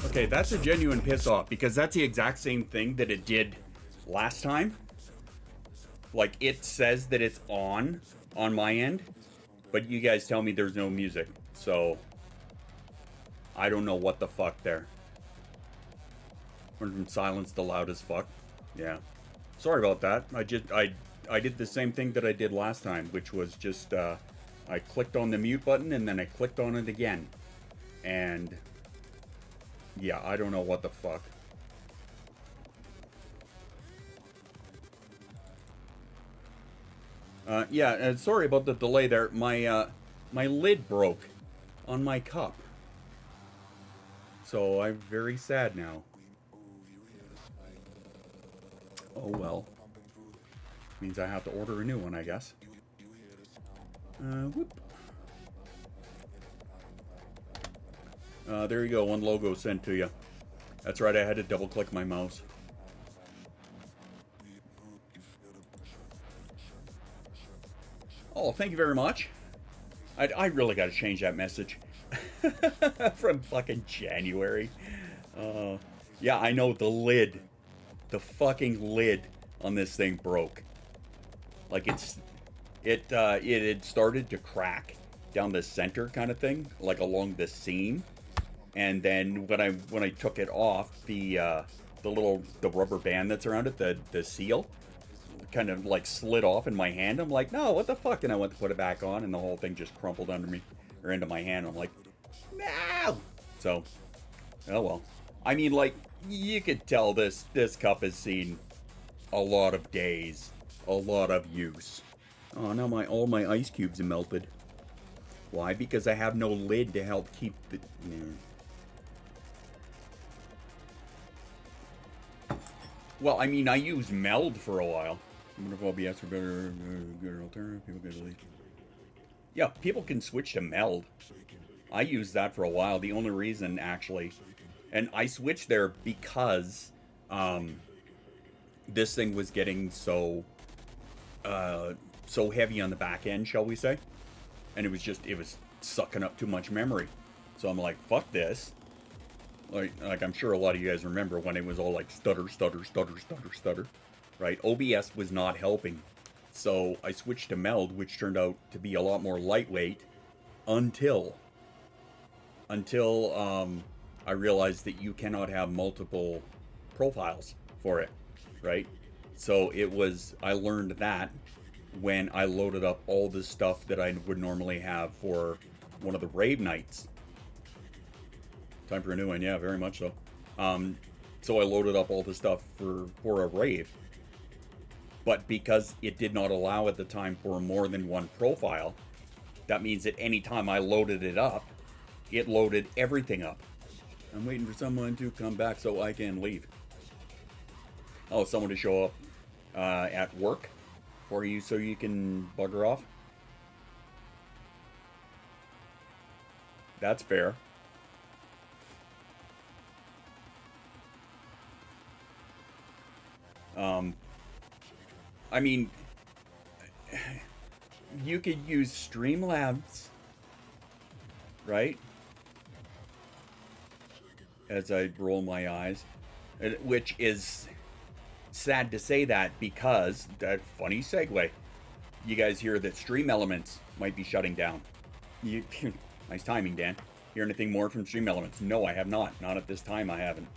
[SPEAKER 4] Okay, that's a genuine piss off because that's the exact same thing that it did last time. Like, it says that it's on my end, but you guys tell me there's no music. So, I don't know what the fuck there. Went from silence to loud as fuck. Yeah. Sorry about that. I did the same thing that I did last time, which was just, I clicked on the mute button and then I clicked on it again. And, yeah, I don't know what the fuck. Yeah, sorry about the delay there. My lid broke on my cup. So I'm very sad now. Oh well. Means I have to order a new one, I guess. Whoop. There you go, one logo sent to you. That's right, I had to double click my mouse. Oh, thank you very much. I really got to change that message. From fucking January. Yeah, I know the lid. The fucking lid on this thing broke. Like it had started to crack down the center kind of thing, like along the seam. And then when I took it off, the rubber band that's around it, the seal, kind of like slid off in my hand. I'm like, no, what the fuck? And I went to put it back on, and the whole thing just crumpled under me or into my hand. I'm like, no. So, oh well. I mean, like, you could tell this cup has seen a lot of days, a lot of use. Oh, now all my ice cubes are melted. Why? Because I have no lid to help keep the. Well, I mean, I used Meld for a while. I wonder if OBS are better, good alternative. People can delete. Yeah, people can switch to Meld. I used that for a while. The only reason, actually, and I switched there because this thing was getting so heavy on the back end, shall we say, and it was sucking up too much memory. So I'm like, fuck this. Like I'm sure a lot of you guys remember when it was all like stutter, stutter, stutter, stutter, stutter, right? OBS was not helping. So I switched to Meld, which turned out to be a lot more lightweight until I realized that you cannot have multiple profiles for it, right? So I learned that when I loaded up all the stuff that I would normally have for one of the rave nights. Time for a new one, yeah, very much so. So I loaded up all the stuff for a rave. But because it did not allow at the time for more than one profile, that means that any time I loaded it up, it loaded everything up. I'm waiting for someone to come back so I can leave. Oh, someone to show up at work for you so you can bugger off? That's fair. I mean, you could use Streamlabs, right? As I roll my eyes, which is sad to say that because, that funny segue, you guys hear that Stream Elements might be shutting down. Nice timing, Dan. Hear anything more from Stream Elements? No, I have not. Not at this time, I haven't.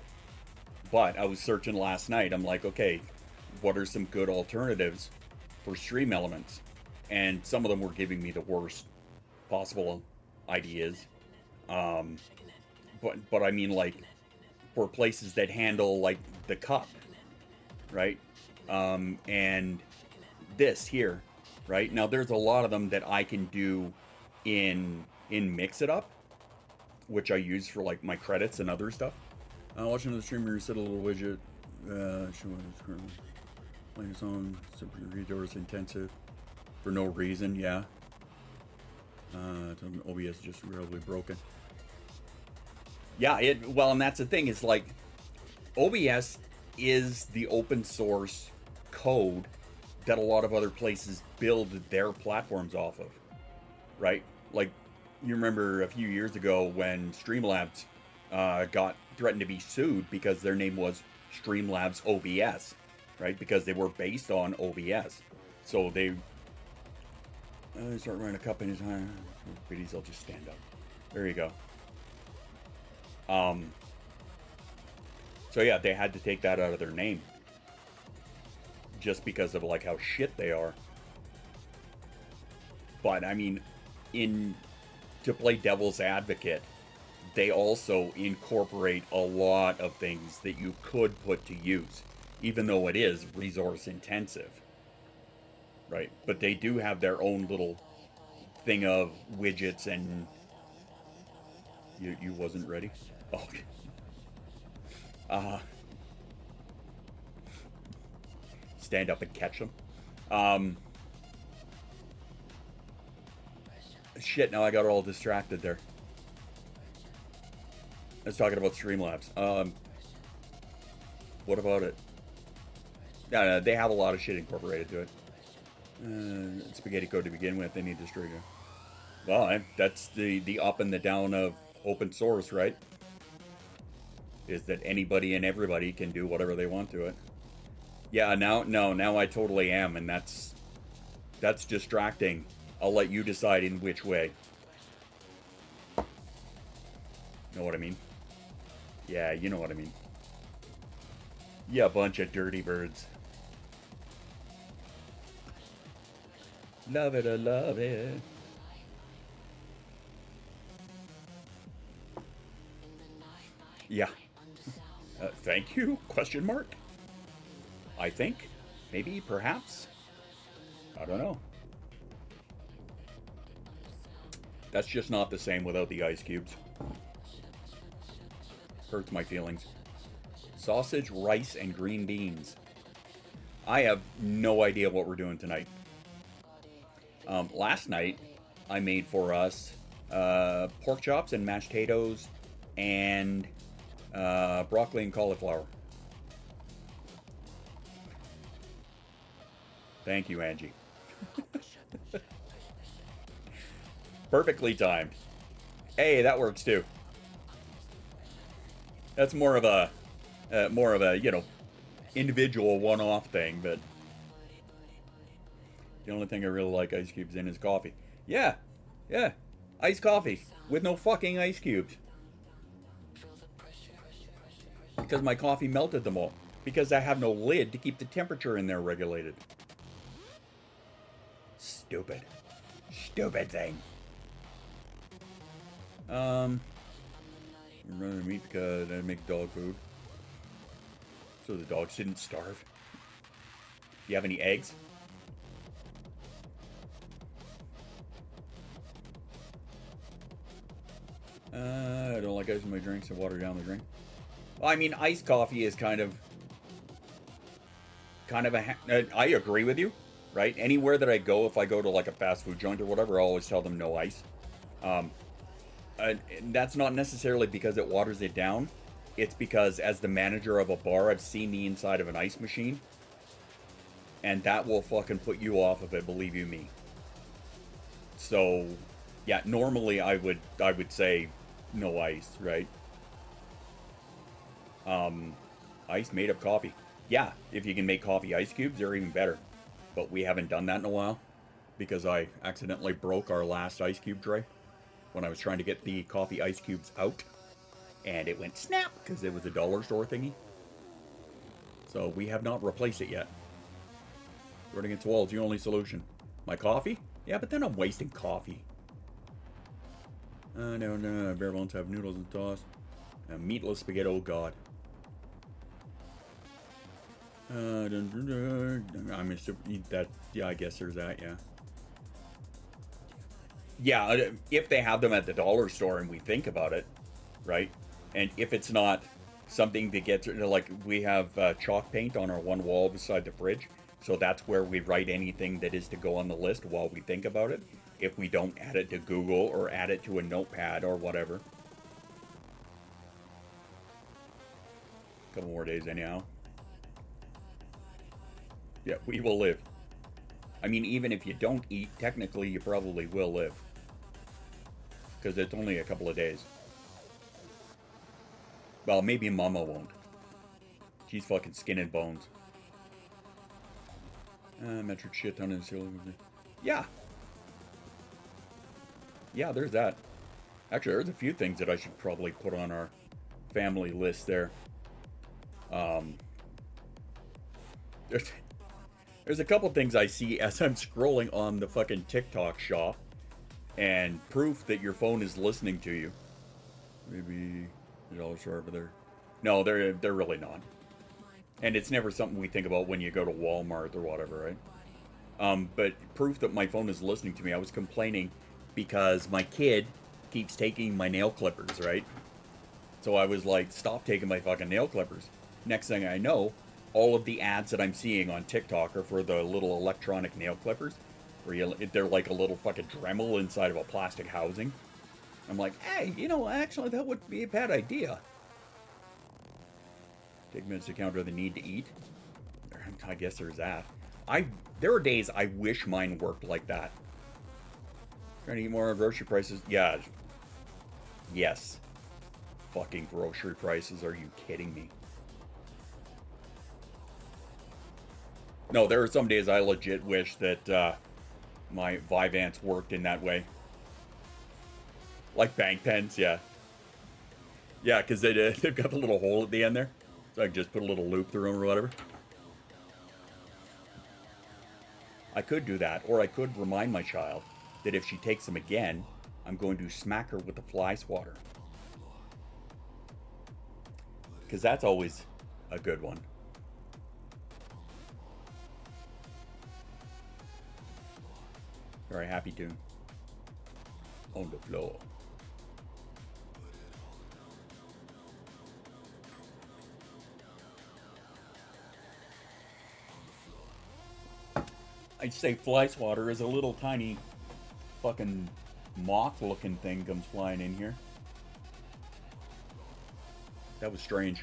[SPEAKER 4] But I was searching last night. I'm like, okay, what are some good alternatives for Stream Elements? And some of them were giving me the worst possible ideas. But I mean, like, for places that handle, like, the cup, right? And this here, right? Now, there's a lot of them that I can do in Mix It Up, which I use for, like, my credits and other stuff. Watching the streamer set a little widget. Playing a song, super resource intensive for no reason. Yeah. OBS is just really broken. Yeah. Well, and that's the thing. Is like OBS is the open source code that a lot of other places build their platforms off of, right? Like, you remember a few years ago when Streamlabs got threatened to be sued because their name was Streamlabs OBS, right? Because they were based on OBS. So they start running a cup in his hand. Biddies, I'll just stand up. There you go. So yeah, they had to take that out of their name. Just because of like how shit they are. But I mean, to play devil's advocate, they also incorporate a lot of things that you could put to use, even though it is resource intensive, right? But they do have their own little thing of widgets and you wasn't ready? Oh. Stand up and catch them. Shit, now I got all distracted there. I was talking about Streamlabs. What about it? No, they have a lot of shit incorporated to it. Spaghetti code to begin with, they need this trigger. Well, that's the up and the down of open source, right? Is that anybody and everybody can do whatever they want to it. Yeah, now I totally am, and that's distracting. I'll let you decide in which way. Know what I mean? Yeah, you know what I mean. Yeah, bunch of dirty birds. Love it, I love it. Yeah. Thank you? Question mark? I think. Maybe, perhaps. I don't know. That's just not the same without the ice cubes. Hurts my feelings. Sausage, rice, and green beans. I have no idea what we're doing tonight. Last night, I made for us pork chops and mashed potatoes and broccoli and cauliflower. Thank you, Angie. Perfectly timed. Hey, that works too. That's more of a, you know, individual one-off thing, but the only thing I really like ice cubes in is coffee. Yeah, iced coffee with no fucking ice cubes. Because my coffee melted them all. Because I have no lid to keep the temperature in there regulated. Stupid. Stupid thing. I'm running meat because I make dog food. So the dogs didn't starve. Do you have any eggs? I don't like ice in my drinks and water down the drink. Well, I mean, iced coffee is kind of I agree with you, right? Anywhere that I go, if I go to like a fast food joint or whatever, I always tell them no ice. And that's not necessarily because it waters it down. It's because as the manager of a bar, I've seen the inside of an ice machine. And that will fucking put you off of it, believe you me. So, yeah, normally I would say no ice, right? Ice made of coffee. Yeah, if you can make coffee ice cubes, they're even better. But we haven't done that in a while because I accidentally broke our last ice cube tray when I was trying to get the coffee ice cubes out. And it went snap because it was a dollar store thingy. So we have not replaced it yet. Running against walls, the only solution. My coffee? Yeah, but then I'm wasting coffee. No. Bare bones have noodles and toss. Meatless spaghetti, oh god. I'm just eat that. Yeah, I guess there's that, yeah. Yeah, if they have them at the dollar store and we think about it, right? And if it's not something that gets, like, we have chalk paint on our one wall beside the fridge, so that's where we write anything that is to go on the list while we think about it. If we don't add it to Google or add it to a notepad or whatever. Couple more days anyhow. Yeah, we will live. I mean, even if you don't eat, technically you probably will live. Because it's only a couple of days. Well, maybe Mama won't. She's fucking skin and bones. Metric shit ton of ceiling. Yeah. Yeah, there's that. Actually, there's a few things that I should probably put on our family list there. There's a couple things I see as I'm scrolling on the fucking TikTok shop, and proof that your phone is listening to you. Maybe $1 over there. No, they're really not. And it's never something we think about when you go to Walmart or whatever, right? But proof that my phone is listening to me. I was complaining because my kid keeps taking my nail clippers, right? So I was like, stop taking my fucking nail clippers. Next thing I know, all of the ads that I'm seeing on TikTok are for the little electronic nail clippers, where they're like a little fucking Dremel inside of a plastic housing. I'm like, hey, you know, actually that wouldn't be a bad idea. Take minutes to counter the need to eat. I guess there's that. There are days I wish mine worked like that. Trying to eat more on grocery prices? Yeah. Yes. Fucking grocery prices. Are you kidding me? No, there are some days I legit wish that my Vyvanse worked in that way. Like bank pens, yeah. Yeah, because they've got the little hole at the end there. So I can just put a little loop through them or whatever. I could do that, or I could remind my child that if she takes them again, I'm going to smack her with a fly swatter. Because that's always a good one. Very happy tune. On the floor. I'd say fly swatter is a little tiny fucking moth looking thing comes flying in here. That was strange.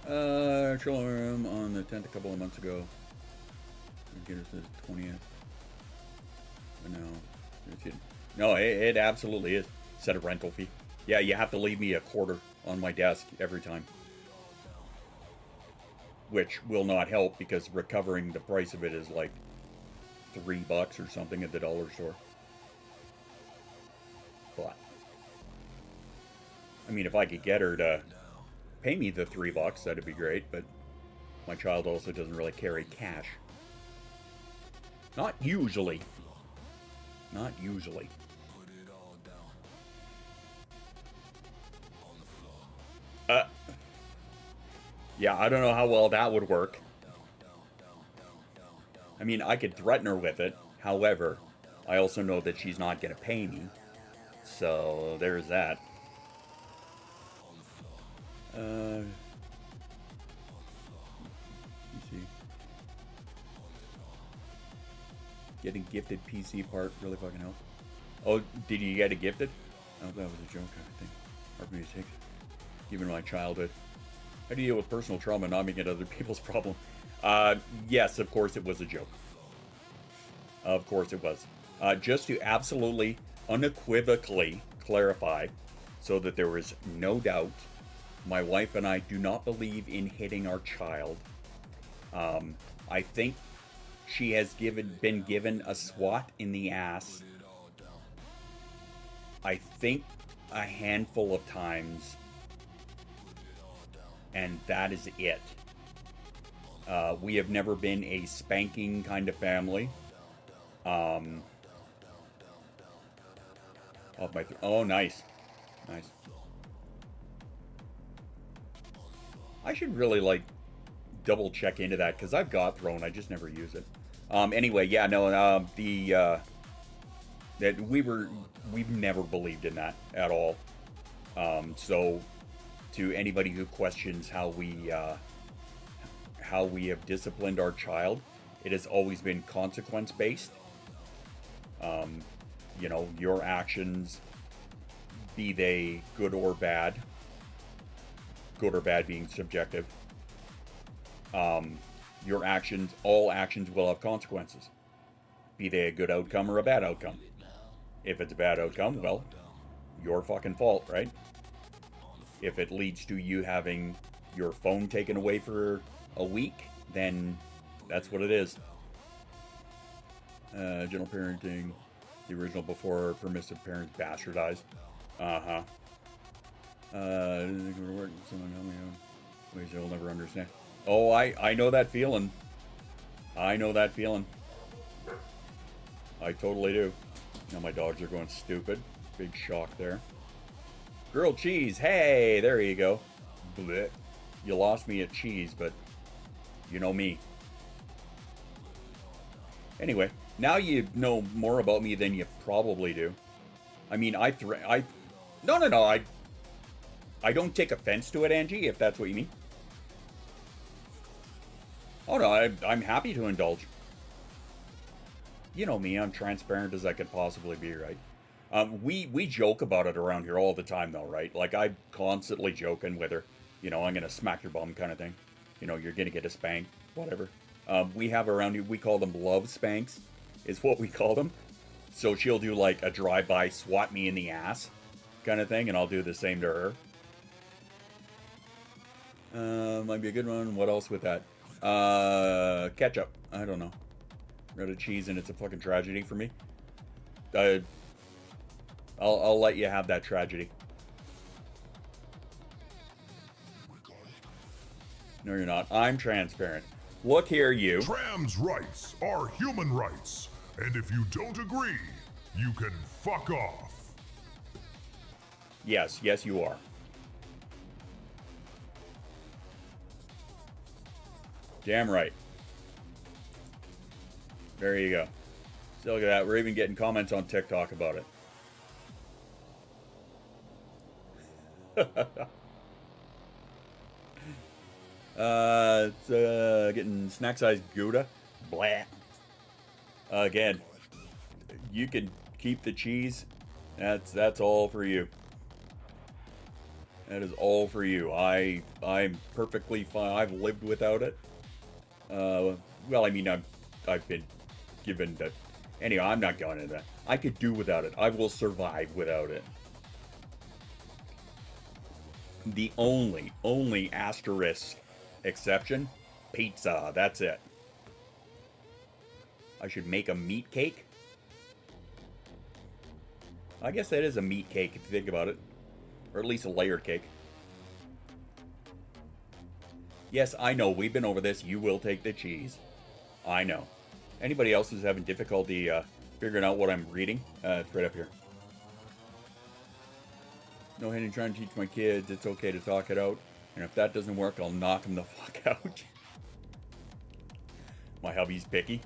[SPEAKER 4] Children on the 10th a couple of months ago. Get us the 20th. No, it absolutely is. Set a rental fee. Yeah, you have to leave me a quarter on my desk every time. Which will not help because recovering the price of it is like $3 or something at the dollar store. But I mean, if I could get her to pay me the $3, that'd be great, but my child also doesn't really carry cash. Not usually. Not usually. Yeah, I don't know how well that would work. I mean, I could threaten her with it. However, I also know that she's not going to pay me. So, there's that. Let me see. Getting gifted PC part really fucking helps. Oh, did you get it gifted? Oh, that was a joke, I think. Hard for me to take. Given my childhood. How do you deal with personal trauma and not making it other people's problem? Yes, of course it was a joke. Of course it was. Just to absolutely, unequivocally clarify, so that there is no doubt, my wife and I do not believe in hitting our child. I think she has been given a swat in the ass. I think a handful of times. And that is it. We have never been a spanking kind of family. Oh, nice. Nice. I should really, like, double check into that, because I've got Throne, I just never use it. Anyway, yeah, no, that we've never believed in that at all. So, to anybody who questions how we have disciplined our child, it has always been consequence based. You know, your actions, be they good or bad being subjective, your actions, all actions will have consequences, be they a good outcome or a bad outcome. If it's a bad outcome, well, your fucking fault, right? If it leads to you having your phone taken away for a week, then that's what it is. Gentle parenting, the original before permissive parents bastardized. Uh-huh. Someone help me out. Ways you'll never understand. Oh, I know that feeling. I know that feeling. I totally do. Now my dogs are going stupid. Big shock there. Grilled cheese. Hey, there you go. Blech. You lost me at cheese, but you know me. Anyway, now you know more about me than you probably do. I mean, no, I don't take offense to it, Angie, if that's what you mean. Oh no, I'm happy to indulge. You know me, I'm transparent as I could possibly be, right? We joke about it around here all the time, though, right? Like, I'm constantly joking with her. You know, I'm gonna smack your bum kind of thing. You know, you're gonna get a spank, whatever. We have around here, we call them love spanks, is what we call them. So she'll do like a drive-by swat me in the ass kind of thing, and I'll do the same to her. Might be a good one. What else with that? Ketchup. I don't know. Rid of cheese, and it's a fucking tragedy for me. I'll let you have that tragedy. No, you're not. I'm transparent. Look here, you.
[SPEAKER 3] Trams rights are human rights, and if you don't agree, you can fuck off.
[SPEAKER 4] Yes, you are. Damn right. There you go. So look at that. We're even getting comments on TikTok about it. It's getting snack-sized Gouda. Blah. Again, you can keep the cheese. That's all for you. That is all for you. I'm perfectly fine. I've lived without it. Well, I mean, I've been given that. Anyway, I'm not going into that. I could do without it. I will survive without it. The only asterisk exception, pizza. That's it. I should make a meat cake. I guess that is a meat cake if you think about it. Or at least a layered cake. Yes, I know. We've been over this. You will take the cheese. I know. Anybody else who's having difficulty figuring out what I'm reading? It's right up here. No hitting, trying to teach my kids. It's okay to talk it out. And if that doesn't work, I'll knock them the fuck out. My hubby's picky.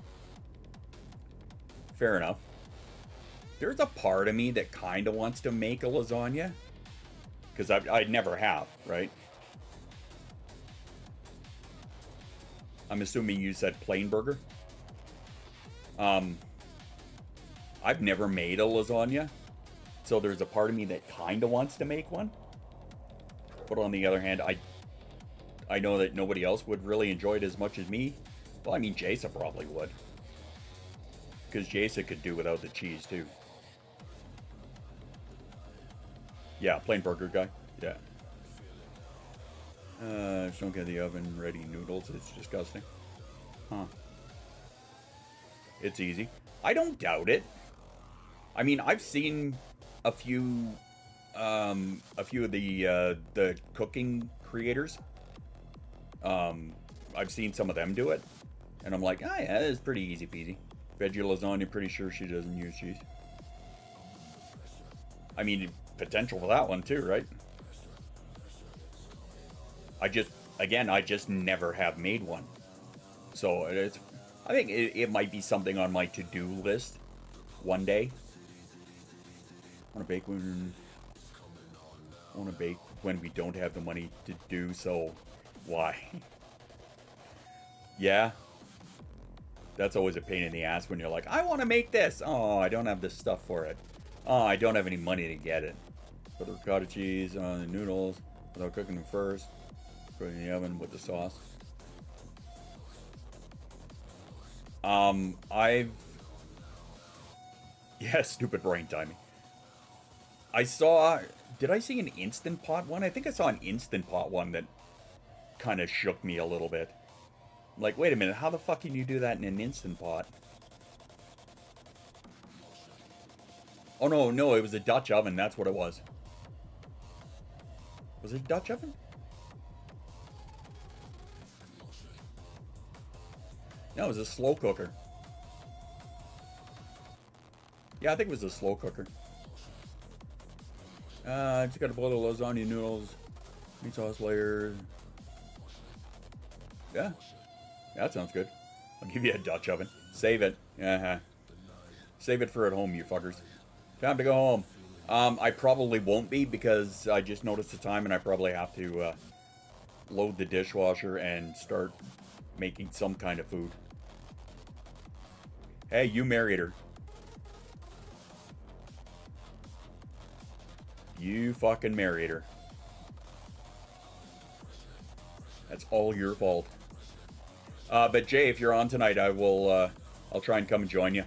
[SPEAKER 4] Fair enough. There's a part of me that kind of wants to make a lasagna. Because I never have, right? I'm assuming you said plain burger. I've never made a lasagna. So there's a part of me that kind of wants to make one. But on the other hand, I know that nobody else would really enjoy it as much as me. Well, I mean, Jason probably would. Because Jason could do without the cheese, too. Yeah, plain burger guy. Yeah. Just don't get the oven ready noodles. It's disgusting. Huh. It's easy. I don't doubt it. I mean, I've seen a few of the cooking creators. I've seen some of them do it, and I'm like, ah, yeah, it's pretty easy peasy. Veggie lasagna, pretty sure she doesn't use cheese. I mean, potential for that one too, right? I just never have made one. So I think it might be something on my to-do list one day. I want to bake when we don't have the money to do so. Why? Yeah. That's always a pain in the ass when you're like, I want to make this. Oh, I don't have the stuff for it. Oh, I don't have any money to get it. Put the ricotta cheese on the noodles without cooking them first. Put it in the oven with the sauce. Yeah, stupid brain timing. I saw, Did I see an Instant Pot one? I think I saw an Instant Pot one that kind of shook me a little bit. Like, wait a minute, how the fuck can you do that in an Instant Pot? Oh, no, it was a Dutch oven. That's what it was. Was it a Dutch oven? No, it was a slow cooker. Yeah, I think it was a slow cooker. I just got to boil the lasagna noodles, meat sauce layer. Yeah, that sounds good. I'll give you a Dutch oven. Save it. Save it for at home, you fuckers. Time to go home. I probably won't be because I just noticed the time and I probably have to load the dishwasher and start making some kind of food. Hey, you married her. You fucking married her. That's all your fault. But Jay, if you're on tonight, I'll try and come and join you.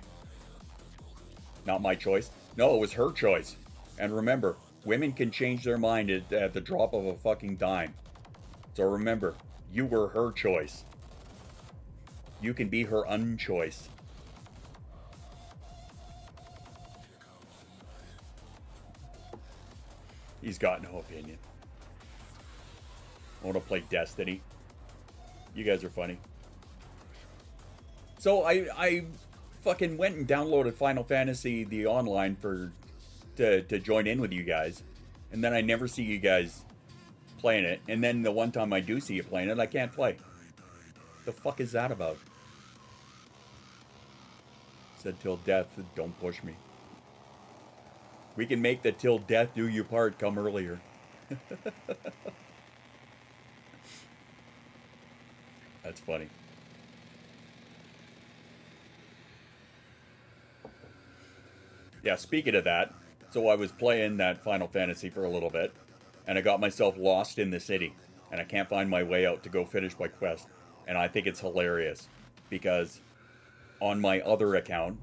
[SPEAKER 4] Not my choice. No, it was her choice. And remember, women can change their mind at the drop of a fucking dime. So remember, you were her choice. You can be her unchoice. He's got no opinion. I want to play Destiny. You guys are funny. So I fucking went and downloaded Final Fantasy the online to join in with you guys, and then I never see you guys playing it. And then the one time I do see you playing it, I can't play. The fuck is that about? Said till death, don't push me. We can make the till death do you part come earlier. That's funny. Yeah, speaking of that, so I was playing that Final Fantasy for a little bit, and I got myself lost in the city, and I can't find my way out to go finish my quest, and I think it's hilarious, because on my other account,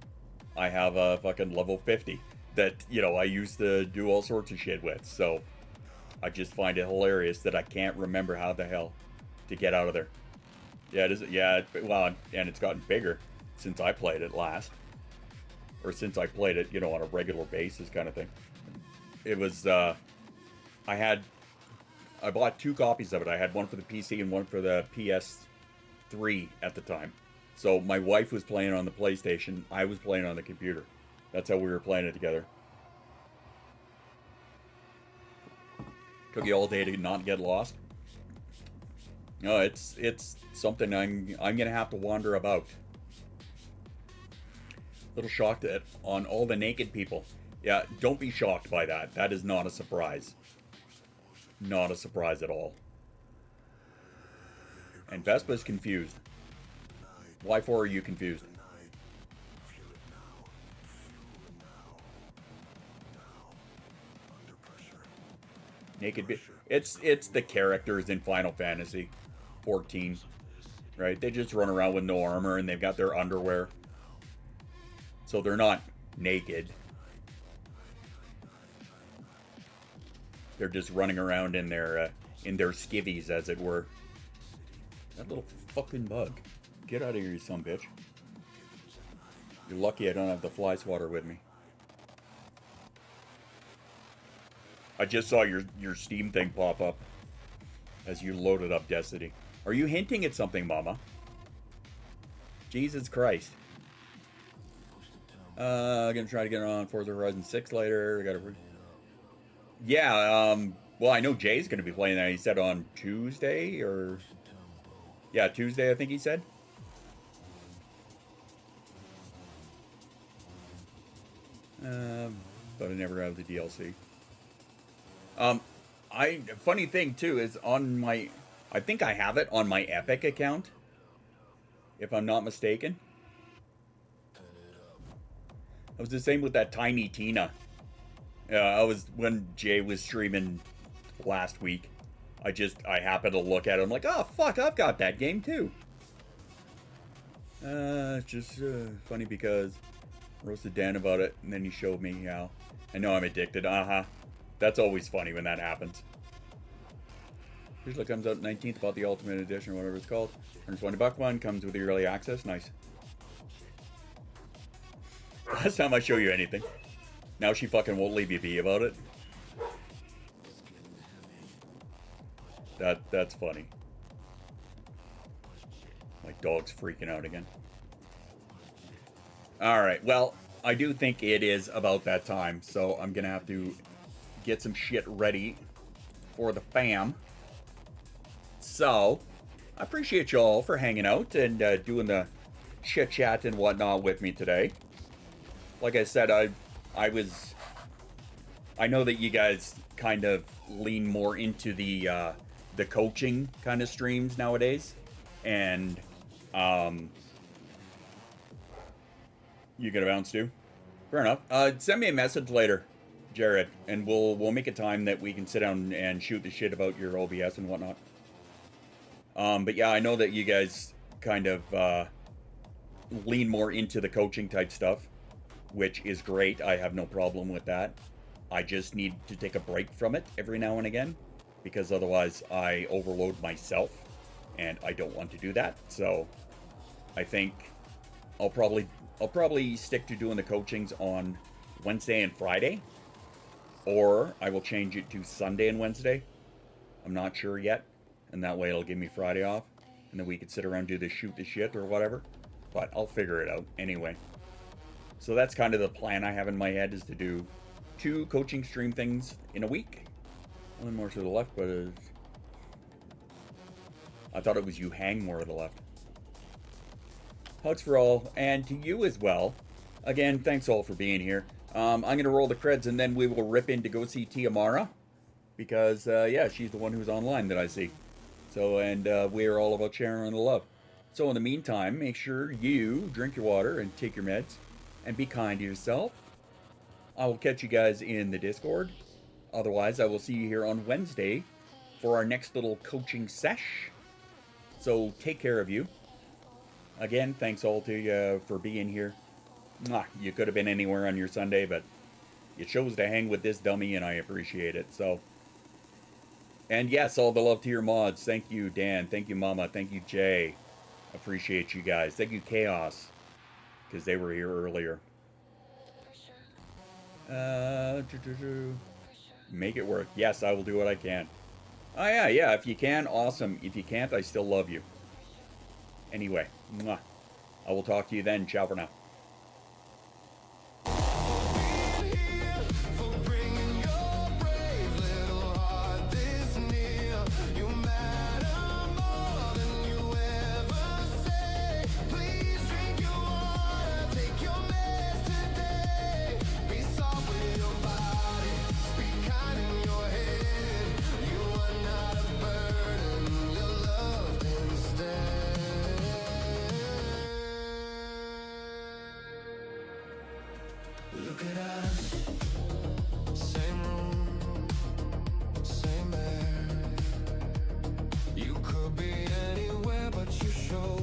[SPEAKER 4] I have a fucking level 50 that, you know, I used to do all sorts of shit with, so I just find it hilarious that I can't remember how the hell to get out of there. Yeah, it is. Yeah, well, and it's gotten bigger since I played it last. Or since I played it, you know, on a regular basis kind of thing. It was, I bought 2 copies of it. I had one for the PC and one for the PS3 at the time. So my wife was playing on the PlayStation. I was playing on the computer. That's how we were playing it together. Took you all day to not get lost. No, it's something I'm gonna have to wander about. Little shocked at on all the naked people. Yeah, don't be shocked by that. That is not a surprise. Not a surprise at all. And Vespa's confused. Why for are you confused? Naked it's the characters in Final Fantasy 14, right? They just run around with no armor and they've got their underwear. So they're not naked. They're just running around in their skivvies, as it were. That little fucking bug. Get out of here, you son bitch. You're lucky I don't have the fly swatter with me. I just saw your Steam thing pop up as you loaded up Destiny. Are you hinting at something, Mama? Jesus Christ. Gonna try to get on Forza Horizon 6 later. Yeah, well, I know Jay's gonna be playing that. He said on Tuesday, or... Yeah, Tuesday, I think he said. But I never have the DLC. Funny thing, too, is on my... I think I have it on my Epic account, if I'm not mistaken. It was the same with that Tiny Tina. When Jay was streaming last week, I happened to look at it. I'm like, oh, fuck, I've got that game, too. It's just funny because I roasted Dan about it, and then he showed me how. I know I'm addicted. That That's always funny when that happens. Usually comes out 19th, about the Ultimate Edition or whatever it's called. $120 one, comes with the early access. Nice. Last time I show you anything. Now she fucking won't leave you be about it. That's funny. My dog's freaking out again. Alright, well, I do think it is about that time, so I'm gonna have to get some shit ready for the fam. So, I appreciate y'all for hanging out and doing the chit chat and whatnot with me today. Like I said, I know that you guys kind of lean more into the coaching kind of streams nowadays, and you gonna bounce too? Fair enough. Send me a message later, Jared, and we'll make a time that we can sit down and shoot the shit about your OBS and whatnot. But yeah, I know that you guys kind of lean more into the coaching type stuff, which is great. I have no problem with that. I just need to take a break from it every now and again, because otherwise I overload myself, and I don't want to do that. So I think I'll probably stick to doing the coachings on Wednesday and Friday, or I will change it to Sunday and Wednesday. I'm not sure yet, and that way it'll give me Friday off, and then we could sit around and do the shoot the shit or whatever. But I'll figure it out anyway. So that's kind of the plan I have in my head, is to do 2 coaching stream things in a week. One more to the left, but I thought it was you hang more to the left. Hugs for all, and to you as well. Again, thanks all for being here. I'm going to roll the creds, and then we will rip in to go see Tiamara. Because, yeah, she's the one who's online that I see. So, and we are all about sharing the love. So in the meantime, make sure you drink your water and take your meds. And be kind to yourself. I will catch you guys in the Discord. Otherwise, I will see you here on Wednesday for our next little coaching sesh. So take care of you. Again, thanks all to you for being here. Mwah, you could have been anywhere on your Sunday, but you chose to hang with this dummy, and I appreciate it. So, and yes, all the love to your mods. Thank you, Dan. Thank you, Mama. Thank you, Jay. Appreciate you guys. Thank you, Chaos, because they were here earlier. Make it work. Yes, I will do what I can. Oh yeah, if you can, awesome. If you can't, I still love you. Anyway, mwah. I will talk to you then. Ciao for now.
[SPEAKER 20] Look at us, same room, same air. You could be anywhere, but you show